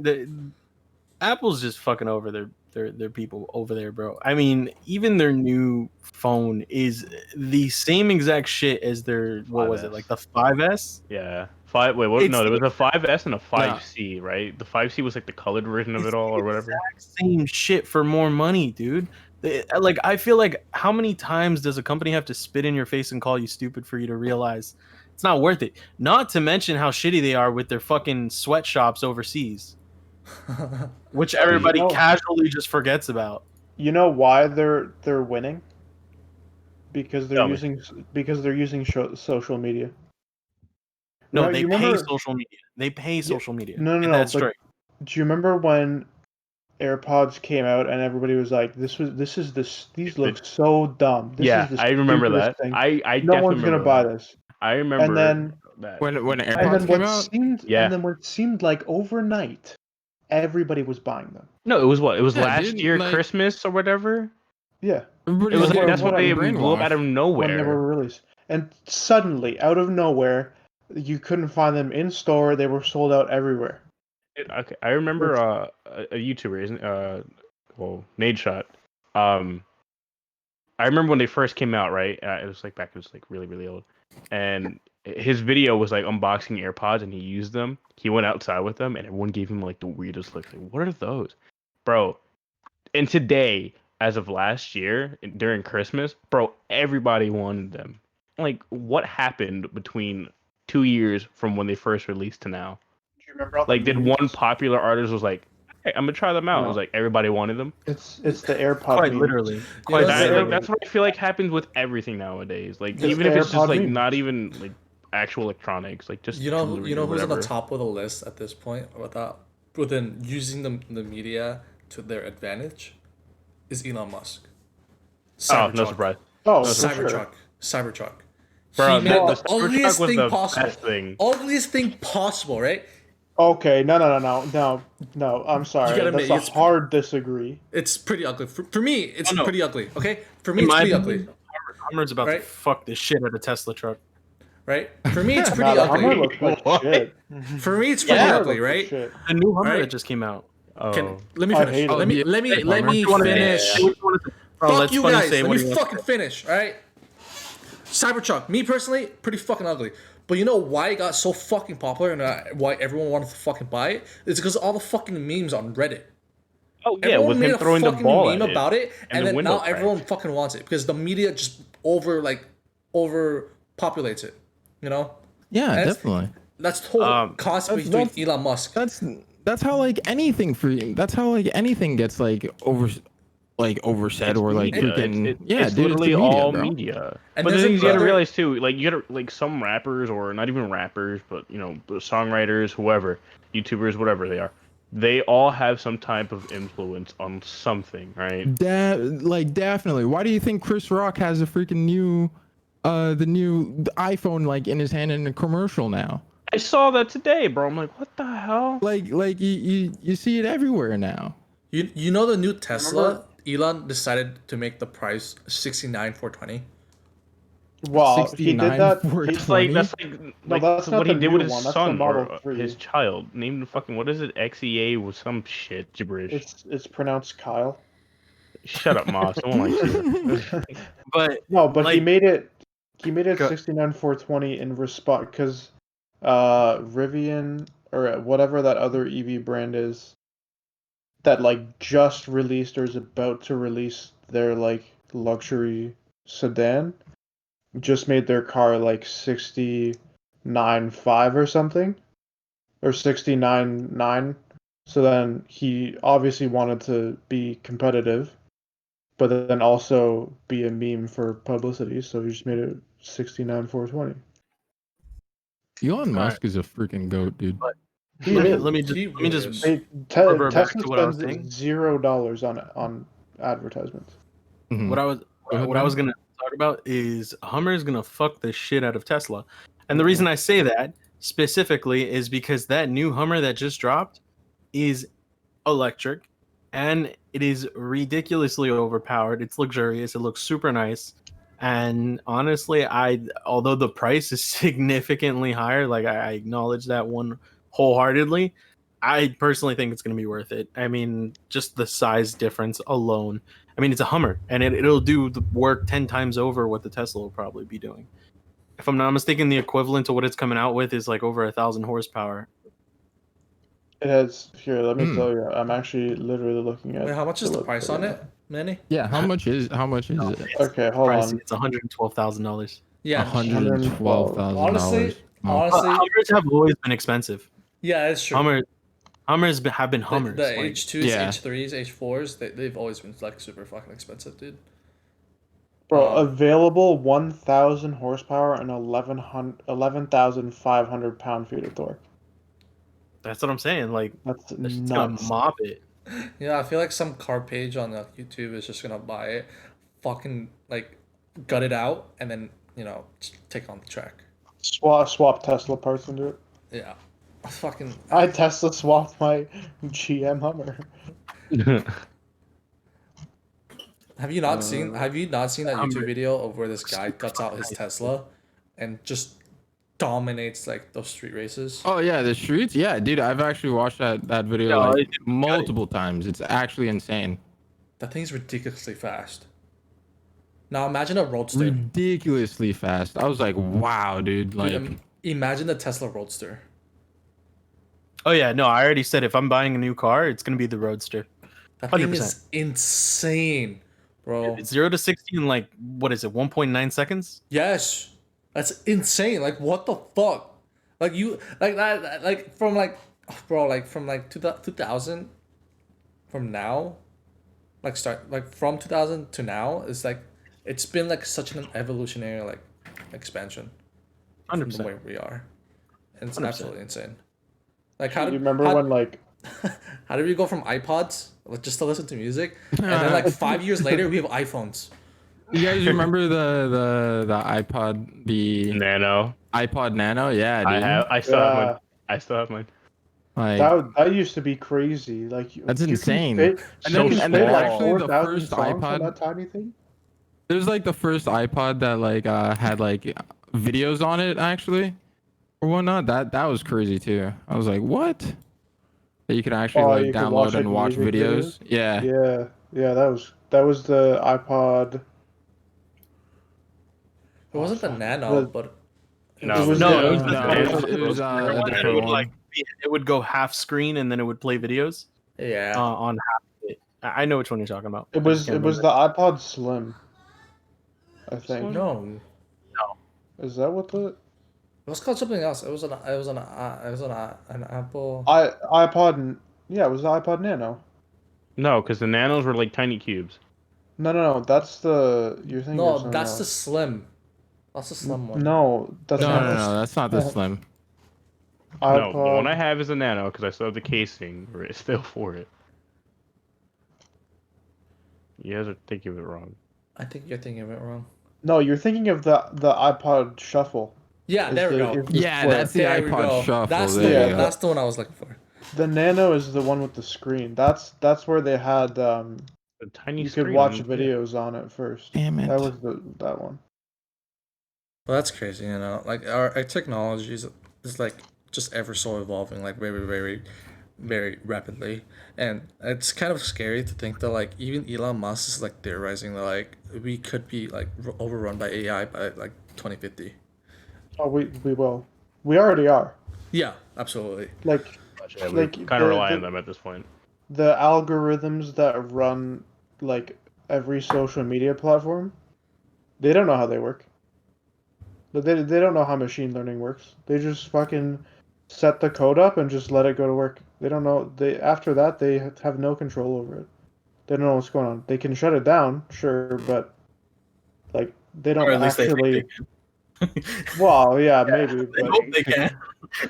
Apple's just fucking over their people over there, bro. I mean, even their new phone is the same exact shit as their what was it 5S. like the 5S? Yeah, 5. Wait, what? It's No, there the was a 5S and a 5C, right? The 5C was like the colored version of It's it all, the or whatever. exact same shit for more money, dude. Like, I feel like, how many times does a company have to spit in your face and call you stupid for you to realize it's not worth it? Not to mention how shitty they are with their fucking sweatshops overseas, which everybody know- casually just forgets about. You know why they're winning? Because Tell me. they're using social media. No, Right, they you pay remember- social media. They pay social media. No, Get no, that but straight. do you remember when AirPods came out and everybody was like, these look so dumb. This Yeah, is the I remember stupidest that. thing. I No definitely one's gonna remember buy that. this." I remember And then that. When and AirPods then came out, Yeah. and then what seemed like overnight, everybody was buying them. No, it was what? It was Yeah, last dude, year like- Christmas or whatever. Yeah, everybody It was was like getting that's when they fucking blew up out of brainwashed. nowhere. when they were released. And suddenly, out of nowhere, you couldn't find them in store. They were sold out everywhere. Okay, I remember a YouTuber, isn't Nade Shot. I remember when they first came out, right? It was like really really old, and his video was like unboxing AirPods, and he used them. He went outside with them, and everyone gave him like the weirdest look. Like, what are those, bro? And today, as of last year during Christmas, bro, everybody wanted them. Like, what happened between 2 years from when they first released to now? Do you remember all the Like, did memes? one popular artist was like, "Hey, I'm gonna try them out." It was No. like everybody wanted them. It's the AirPod Quite memes. literally. You Quite know, That, Literally. like, that's what I feel like happens with everything nowadays. Like, It's even the if it's just AirPod like memes. not even like actual electronics, like just You know jewelry who's or on the whatever. top of the list at this point within using the media to their advantage is Elon Musk. Oh, no surprise, Oh, for Cybertruck. sure. Cybertruck. bro. He made The the Cybertruck ugliest was thing the possible. best thing. Ugliest thing possible, right? Okay, no. I'm sorry. gotta That's admit, a it's- hard disagree. It's pretty ugly. For me, it's Oh, no. pretty ugly. Okay? For me, In it's my pretty opinion, ugly. Hummer's about Right? to fuck the shit out of Tesla truck. Right? For me, it's Nah, pretty the Hummer ugly. looks like What? shit. For me, it's The pretty Yeah. Hummer ugly, looks like right? shit. The new Hummer Right? that just came out. Oh, Let me I finish. hate it. Let me Hummer. finish. Bro, Fuck let's you funny guys. say Let what me he wants fucking to say. finish, alright? Cybertruck, me personally, pretty fucking ugly. But you know why it got so fucking popular and why everyone wanted to fucking buy it? It's because of all the fucking memes on Reddit. oh yeah, Everyone with made him a throwing the fucking ball meme at about it, and and the then window now everyone cracked. fucking wants it because the media just overpopulates it. You know? Yeah, That's- definitely. That's the whole concept that's- between Elon Musk. That's how like anything gets like oversaid It's or like media. freaking It's dude, literally the media, all bro. media. And But the there's things you gotta another- realize too, like you gotta like some rappers or not even rappers, but you know, songwriters, whoever, YouTubers, whatever they are, they all have some type of influence on something, right? Definitely. Why do you think Chris Rock has a freaking new the iPhone like in his hand in a commercial now? I saw that today, bro. I'm like, what the hell? Like you see it everywhere now. You know the new Tesla? Elon decided to make the price $69,420. Wow, he did 69 that. for That's like No, that's not what he the did new with his one. That's the son Model or 3. his child. Named fucking what is it? XEA with some shit gibberish. It's pronounced Kyle. Shut up, Moss. No one likes you. But No, but he Like- made it. He made it Go- 69,420 in response because Rivian or whatever that other EV brand is that like just released or is about to release their like luxury sedan just made their car like 69.5 or something or 69.9. So then he obviously wanted to be competitive, but then also be a meme for publicity. So he just made it 69,420. Elon Musk is a freaking goat, dude. He let is. me He just is. They, revert back Tesla to what I was spends saying. $0 on advertisements. Mhm. what I was Go ahead, what I was man. gonna talk about is Hummer is gonna fuck the shit out of Tesla, and the reason I say that specifically is because that new Hummer that just dropped is electric, and it is ridiculously overpowered. It's luxurious. It looks super nice, and honestly, although the price is significantly higher, like I acknowledge that one wholeheartedly. I personally think it's going to be worth it. I mean, just the size difference alone. I mean, it's a Hummer, and it'll do the work 10 times over what the Tesla will probably be doing. if I'm not mistaken, the equivalent to what it's coming out with is like over 1,000 horsepower. It has here. Let me Hmm. tell you, I'm actually literally looking at. Wait, how much is the website price on right it, Manny? Yeah, how much is it? now. Okay, hold Price, on. it's $112,000. Yeah, $112,000. honestly, Wow. honestly, Hummers have always been expensive. yeah, it's true. Hummers have been The, Hummers. the like, H2s, Yeah. H3s, H4s, they've always been like super fucking expensive, dude. Bro, Um, available 1,000 horsepower and 11,500 pound-feet of torque. that's what I'm saying. Like, That's that shit's gonna nuts. mop it. Yeah, I feel like some car page on YouTube is just gonna buy it, fucking like gut it out, and then just take it on the track. Swap Tesla parts into it. Yeah, fucking. I Tesla swapped my GM Hummer. Have you not seen that Hummer. YouTube video of where this guy guts out his Tesla, and just dominates like those street races? Oh yeah, the streets. Yeah, dude, I've actually watched that video No, like it- multiple times. It's actually insane. That thing's ridiculously fast. Now imagine a Roadster. Ridiculously fast. I was like, wow, dude. Like, Dude, imagine the Tesla Roadster. Oh yeah, no, I already said if I'm buying a new car, it's gonna be the Roadster. That thing 100%. is insane, bro. It's 0 to 60 in like what is it, 1.9 seconds? Yes, that's insane. Like what the fuck? Like you like that like from like bro like from like 2000 from now, like start like from 2000 to now is like it's been like such an evolutionary like expansion from the 100%. way we are, and it's 100%. absolutely insane. Like how You did remember how, when like how did we go from iPods just to listen to music, and then like 5 years later we have iPhones? you guys remember the iPod, the Nano. iPod Nano? Yeah, dude. I still have Yeah. mine. I still have mine. Like, that used to be crazy. Like That's you can insane. fit- And you then- can and then fit, like, actually the 4,000 first songs iPod- on that tiny thing. it was like the first iPod that like had like videos on it actually, or whatnot. That was crazy too. I was like, what? That you could actually Oh, like you could download watch, like, and watch music videos. Yeah. Yeah, that was the iPod. It wasn't the fuck. Nano, The- but No, it was No, the- it was no, the no, Nano. it was The a one that different would one. like it would go half screen and then it would play videos yeah. on half of it. I know which one you're talking about. It I was just can't the iPod Slim. I think. No, Is that what the it was called something else. It was an Apple. iPod? Yeah, it was the iPod Nano. No, because the Nanos were like tiny cubes. No, that's the you're thinking. of No, something that's the else. Slim. That's the Slim one. No, that's No, not no, the no, that's not the Slim. No, the one iPod. I have is a Nano because I still have the casing or it's still for it. You guys are thinking of it wrong. I think you're thinking of it wrong. No, you're thinking of the iPod Shuffle. Yeah, Is there we the- go. is the Yeah, square. that's the There we iPod go. Shuffle. That's there the you one. go. That's the one I was looking for. The Nano is the one with the screen. That's where they had A tiny you could screen watch on- videos on it first. Damn it. That was that one. Well, that's crazy, Like our technology is like just ever so evolving, like very, very, very rapidly, and it's kind of scary to think that like even Elon Musk is like theorizing that like we could be like overrun by AI by like 2050. Oh, we will. We already are. Yeah, absolutely. Like Yeah, we like kind of rely on them at this point. the algorithms that run like every social media platform, they don't know how they work. They don't know how machine learning works. They just fucking set the code up and just let it go to work. They don't know. They after that they have no control over it. They don't know what's going on. They can shut it down, sure, but like they Or don't at least actually. they think Well, yeah, maybe, they but hope they can.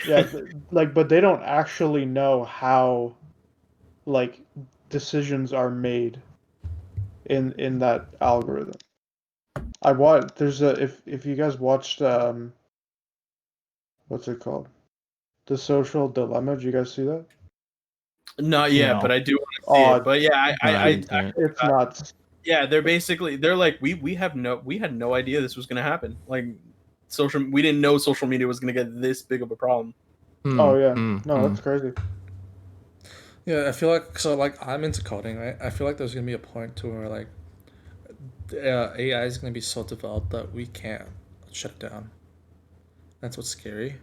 yeah, like, but they don't actually know how, like, decisions are made in that algorithm. There's a if you guys watched what's it called? The Social Dilemma. Did you guys see that? Not yet, No. but I do want to see Oh, it. But yeah, I It's nuts. yeah, they're like we had no idea this was gonna happen. Like we didn't know social media was gonna get this big of a problem. Oh yeah, no, that's crazy. Yeah, I feel like like I'm into coding, right? I feel like there's gonna be a point to where like AI is gonna be so developed that we can't shut it down. That's what's scary.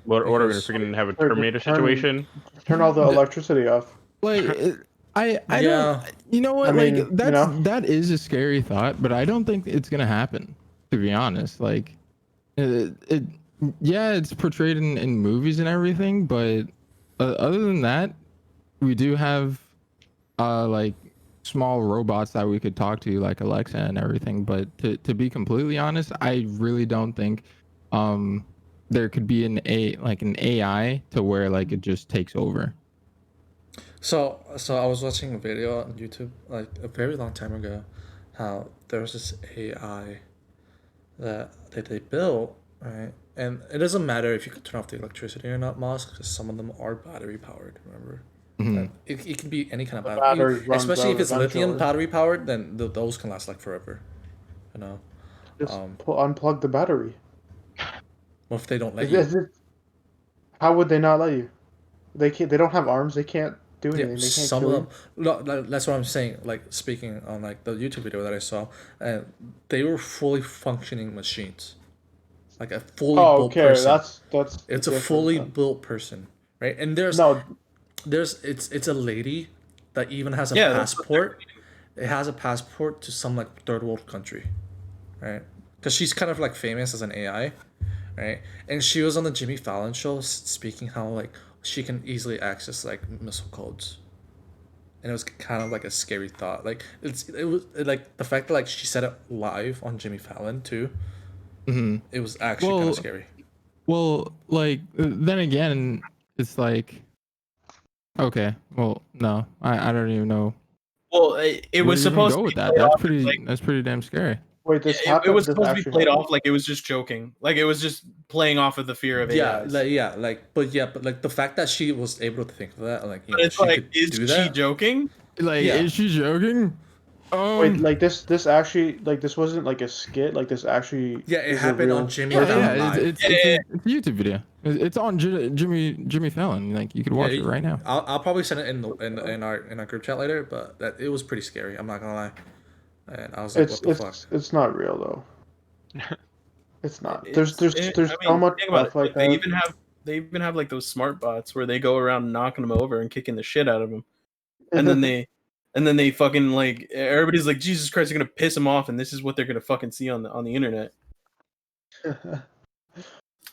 What order Because- we're gonna have a Or Terminator turn- situation? Turn all the electricity off. Like, I Yeah. don't. You know what? I mean, like, you know. that is a scary thought, but I don't think it's gonna happen. To be honest, like, it yeah, it's portrayed in movies and everything, but other than that, we do have like small robots that we could talk to, like Alexa and everything. But to be completely honest, I really don't think there could be an AI to where like it just takes over. So I was watching a video on YouTube like a very long time ago, how there was this AI that they built, right? And it doesn't matter if you could turn off the electricity or not, Moss, because some of them are battery powered. Remember, Mhm. it can be any kind of The battery, battery runs especially if out it's lithium eventually. battery powered. Then those can last like forever. You know, Just unplug the battery. what if they don't let Is, you? is it, how would they not let you? They can't. They don't have arms. They can't do anything. Yeah, They can't some kill of you. them. No, that's what I'm saying. Like speaking on like the YouTube video that I saw, and they were fully functioning machines, like a fully Oh, built okay. person. That's It's a different fully then. built person, right? And No, it's a lady that even has a Yeah, that's what they're passport. It has a passport to some like third world country, right? Because she's kind of like famous as an AI, right? And she was on the Jimmy Fallon show speaking how like she can easily access like missile codes, and it was kind of like a scary thought. Like it was like the fact that like she said it live on Jimmy Fallon too. Mhm. It was actually kind Well, of scary. Well, like then again, it's like okay. Well, no, I don't even know Well, it where was to even supposed go to be with that. played That's off as, pretty. like That's pretty damn scary. wait. This it happened. was This supposed to be actually played happened. off like it was just joking, like it was just playing off of the fear of AIs. But like the fact that she was able to think of that, like But it's she like, could is do she that. joking? Like, Yeah. is she joking? Wait, like this actually like this wasn't like a skit. Like this actually Yeah, it is a happened real on Jimmy yeah, person? Fallon yeah. live. It's a YouTube video. It's on Jimmy Fallon. Like you could watch it right now. I'll probably send it in our group chat later, but that it was pretty scary. I'm not gonna lie, and I was like, what the fuck? It's not real though. It's not. There's I so mean, much think about it. stuff like They that. even have like those smart bots where they go around knocking them over and kicking the shit out of them, and then they fucking like everybody's like, Jesus Christ, they're gonna piss them off, and this is what they're gonna fucking see on the internet.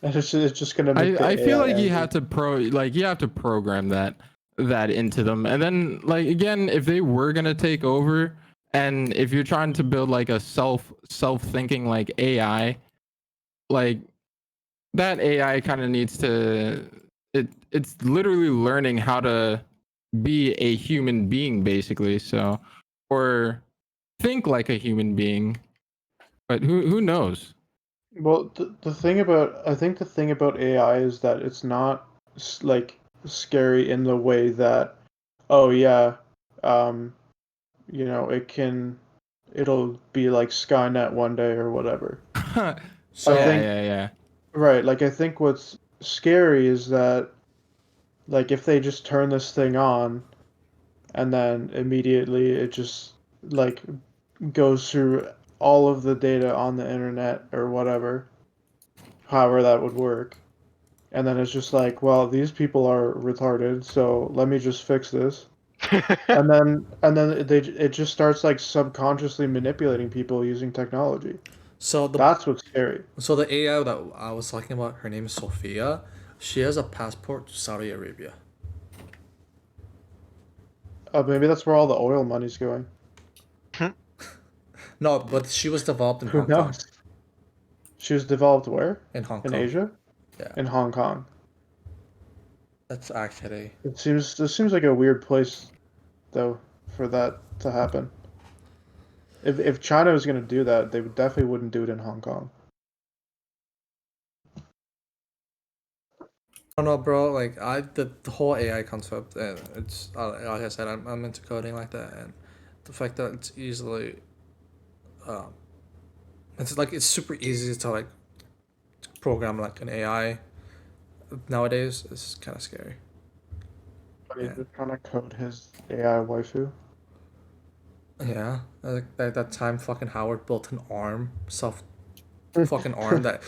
And it's just gonna make the I feel AI like you angry. have to you have to program that into them, and then like again, if they were gonna take over, and if you're trying to build like a self thinking like AI, like that AI kind of needs to it's literally learning how to be a human being basically, so or think like a human being, but who knows. Well, the thing about I think the thing about AI is that it's not like scary in the way that, oh yeah, um, it'll be like Skynet one day or whatever. So I think Yeah. right, like I think what's scary is that like if they just turn this thing on and then immediately it just like goes through all of the data on the internet or whatever, however that would work. And then it's just like, well, these people are retarded, so let me just fix this. And then it just starts like subconsciously manipulating people using technology. so the That's what's scary. so the AI that I was talking about, her name is Sophia. She has a passport to Saudi Arabia. Maybe that's where all the oil money's going. No, but she was developed in Who Hong Kong. knows? She was developed where? In Hong In Kong. Asia? Yeah. In Hong Kong. That's actually This seems like a weird place though for that to happen. If China was gonna do that, they definitely wouldn't do it in Hong Kong. I don't know, bro. Like the whole AI concept, and it's like I said, I'm into coding like that, and the fact that it's easily, um, it's super easy to like program like an AI nowadays is kind of scary. But he's Yeah. just trying to code his AI waifu. Yeah, like that time fucking Howard built an arm, self fucking arm that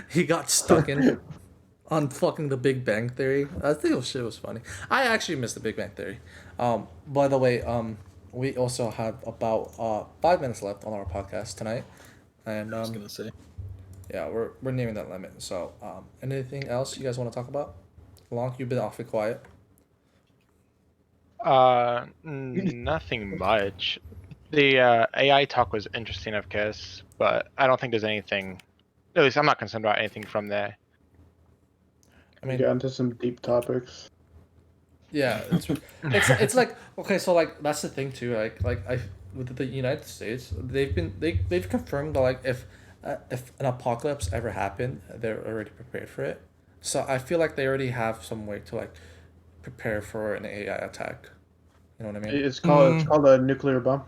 he got stuck in on fucking The Big Bang Theory. I think shit was funny. I actually missed The Big Bang Theory. By the way, we also have about 5 minutes left on our podcast tonight, and I was gonna say. yeah, we're nearing that limit. So, anything else you guys want to talk about? Long, you've been awfully quiet. Nothing much. The AI talk was interesting, of course, but I don't think there's anything. At least I'm not concerned about anything from there. I We mean, got into some deep topics. yeah, it's like okay, so like that's the thing too. Like I with the United States, they've confirmed that like if an apocalypse ever happened, they're already prepared for it. So I feel like they already have some way to like prepare for an AI attack. You know what I mean? It's called a nuclear bomb.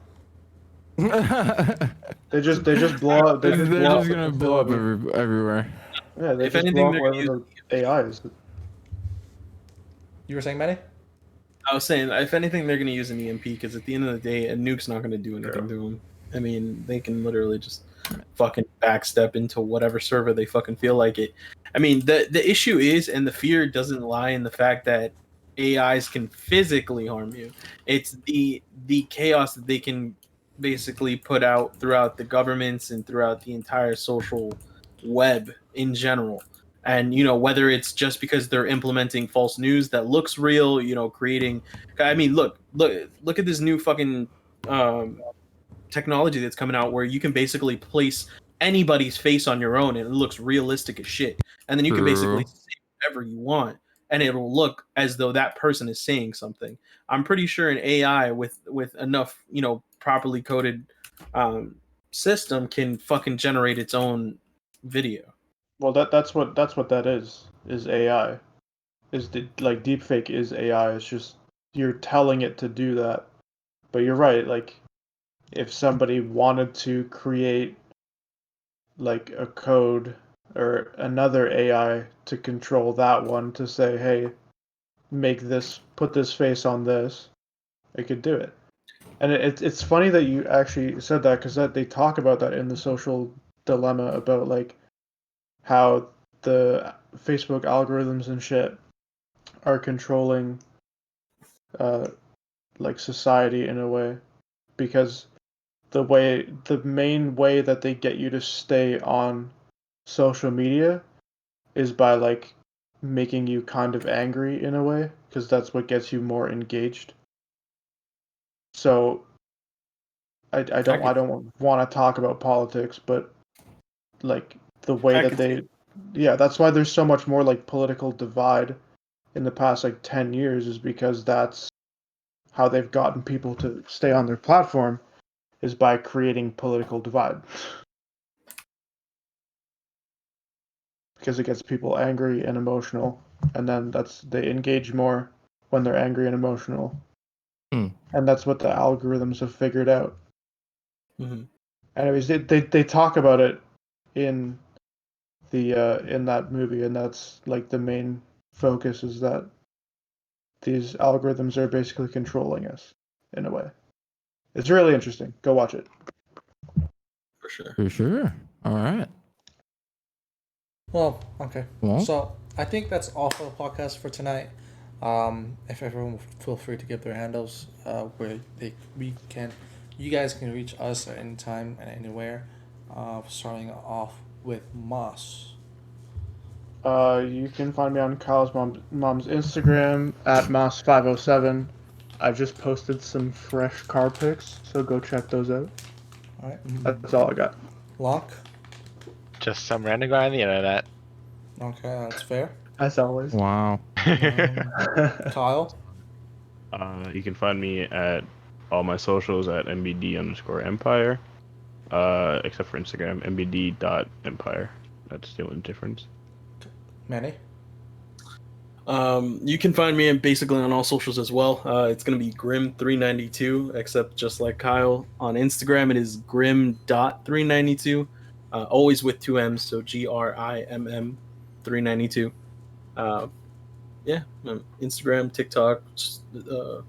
They just blow up. They They're just blow just up gonna the blow up facility. everywhere. Yeah, they If just anything, blow up they're wherever gonna the AI is. You were saying, Manny? I was saying, if anything, they're gonna use an EMP because at the end of the day, a nuke's not gonna do anything to them. I mean, they can literally just fucking backstep into whatever server they fucking feel like it. I mean, the issue is, and the fear doesn't lie in the fact that AIs can physically harm you. It's the chaos that they can basically put out throughout the governments and throughout the entire social web in general. And whether it's just because they're implementing false news that looks real, creating. I mean, look at this new fucking technology that's coming out where you can basically place anybody's face on your own and it looks realistic as shit. And then you can basically True. say whatever you want and it'll look as though that person is saying something. I'm pretty sure an AI with enough, properly coded system can fucking generate its own video. Well, that's what that is AI. Is like deepfake is AI. It's just you're telling it to do that. But you're right. Like if somebody wanted to create like a code or another AI to control that one to say, hey, put this face on this, it could do it. And it's funny that you actually said that because they talk about that in the social dilemma about like how the Facebook algorithms and shit are controlling like society in a way because the main way that they get you to stay on social media is by like making you kind of angry in a way because that's what gets you more engaged. So I don't want to talk about politics, but like the way that that's why there's so much more like political divide in the past like 10 years is because that's how they've gotten people to stay on their platform is by creating political divide. Because it gets people angry and emotional, and then they engage more when they're angry and emotional. And that's what the algorithms have figured out. Mm-hmm. Anyways, they talk about it in in that movie, and that's like the main focus is that these algorithms are basically controlling us in a way. It's really interesting. Go watch it. For sure. For sure. All right. Well, okay. Well, So I think that's all for the podcast for tonight. If everyone will feel free to give their handles, where you guys can reach us at any time and anywhere. Starting off with Moss. You can find me on Kyle's mom's Instagram at Moss507. I've just posted some fresh car pics, so go check those out. All right. That's all I got. Lock. Just some random guy on the internet. Okay, that's fair. As always. wow. Kyle. You can find me at all my socials at mbd_empire, except for Instagram, mbd.empire. That's the only difference. Manny. You can find me basically on all socials as well. It's going to be Grim392, except just like Kyle. On Instagram, it is Grim.392, always with two M's, so GRIMM 392. Yeah, Instagram, TikTok,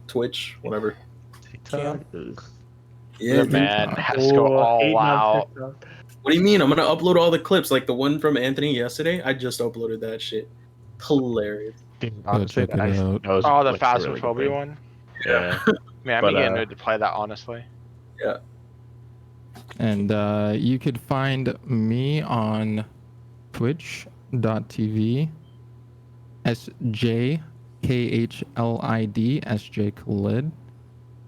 Twitch, whatever. TikTok Yeah, Good man. Has to go all hating on out. TikTok. What do you mean? I'm gonna upload all the clips, like the one from Anthony yesterday. I just uploaded that shit. Hilarious. Dude, honestly, check it out. that was Oh, the like, a really good Phasmophobia thing. one. Yeah. Man, I'm But, getting into to play that honestly. And you could find me on twitch.tv SJKHLID SJ Khalid.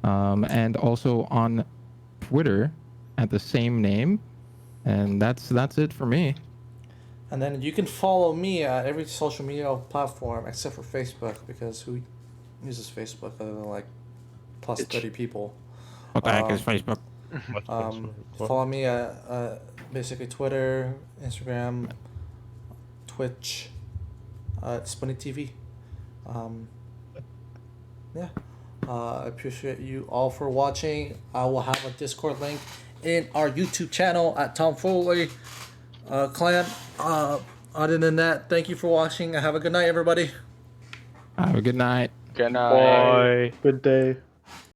And also on Twitter at the same name. And that's it for me. And then you can follow me at every social media platform except for Facebook, because who uses Facebook other than like plus 30 people? What the heck is Um, Facebook? Follow me at basically Twitter, Instagram, Twitch, Spunny TV. Yeah. I appreciate you all for watching. I will have a Discord link in our YouTube channel at Tom Foley Clan. Other than that, thank you for watching. Have a good night, everybody. Have a good night. Good night. Bye. Good day.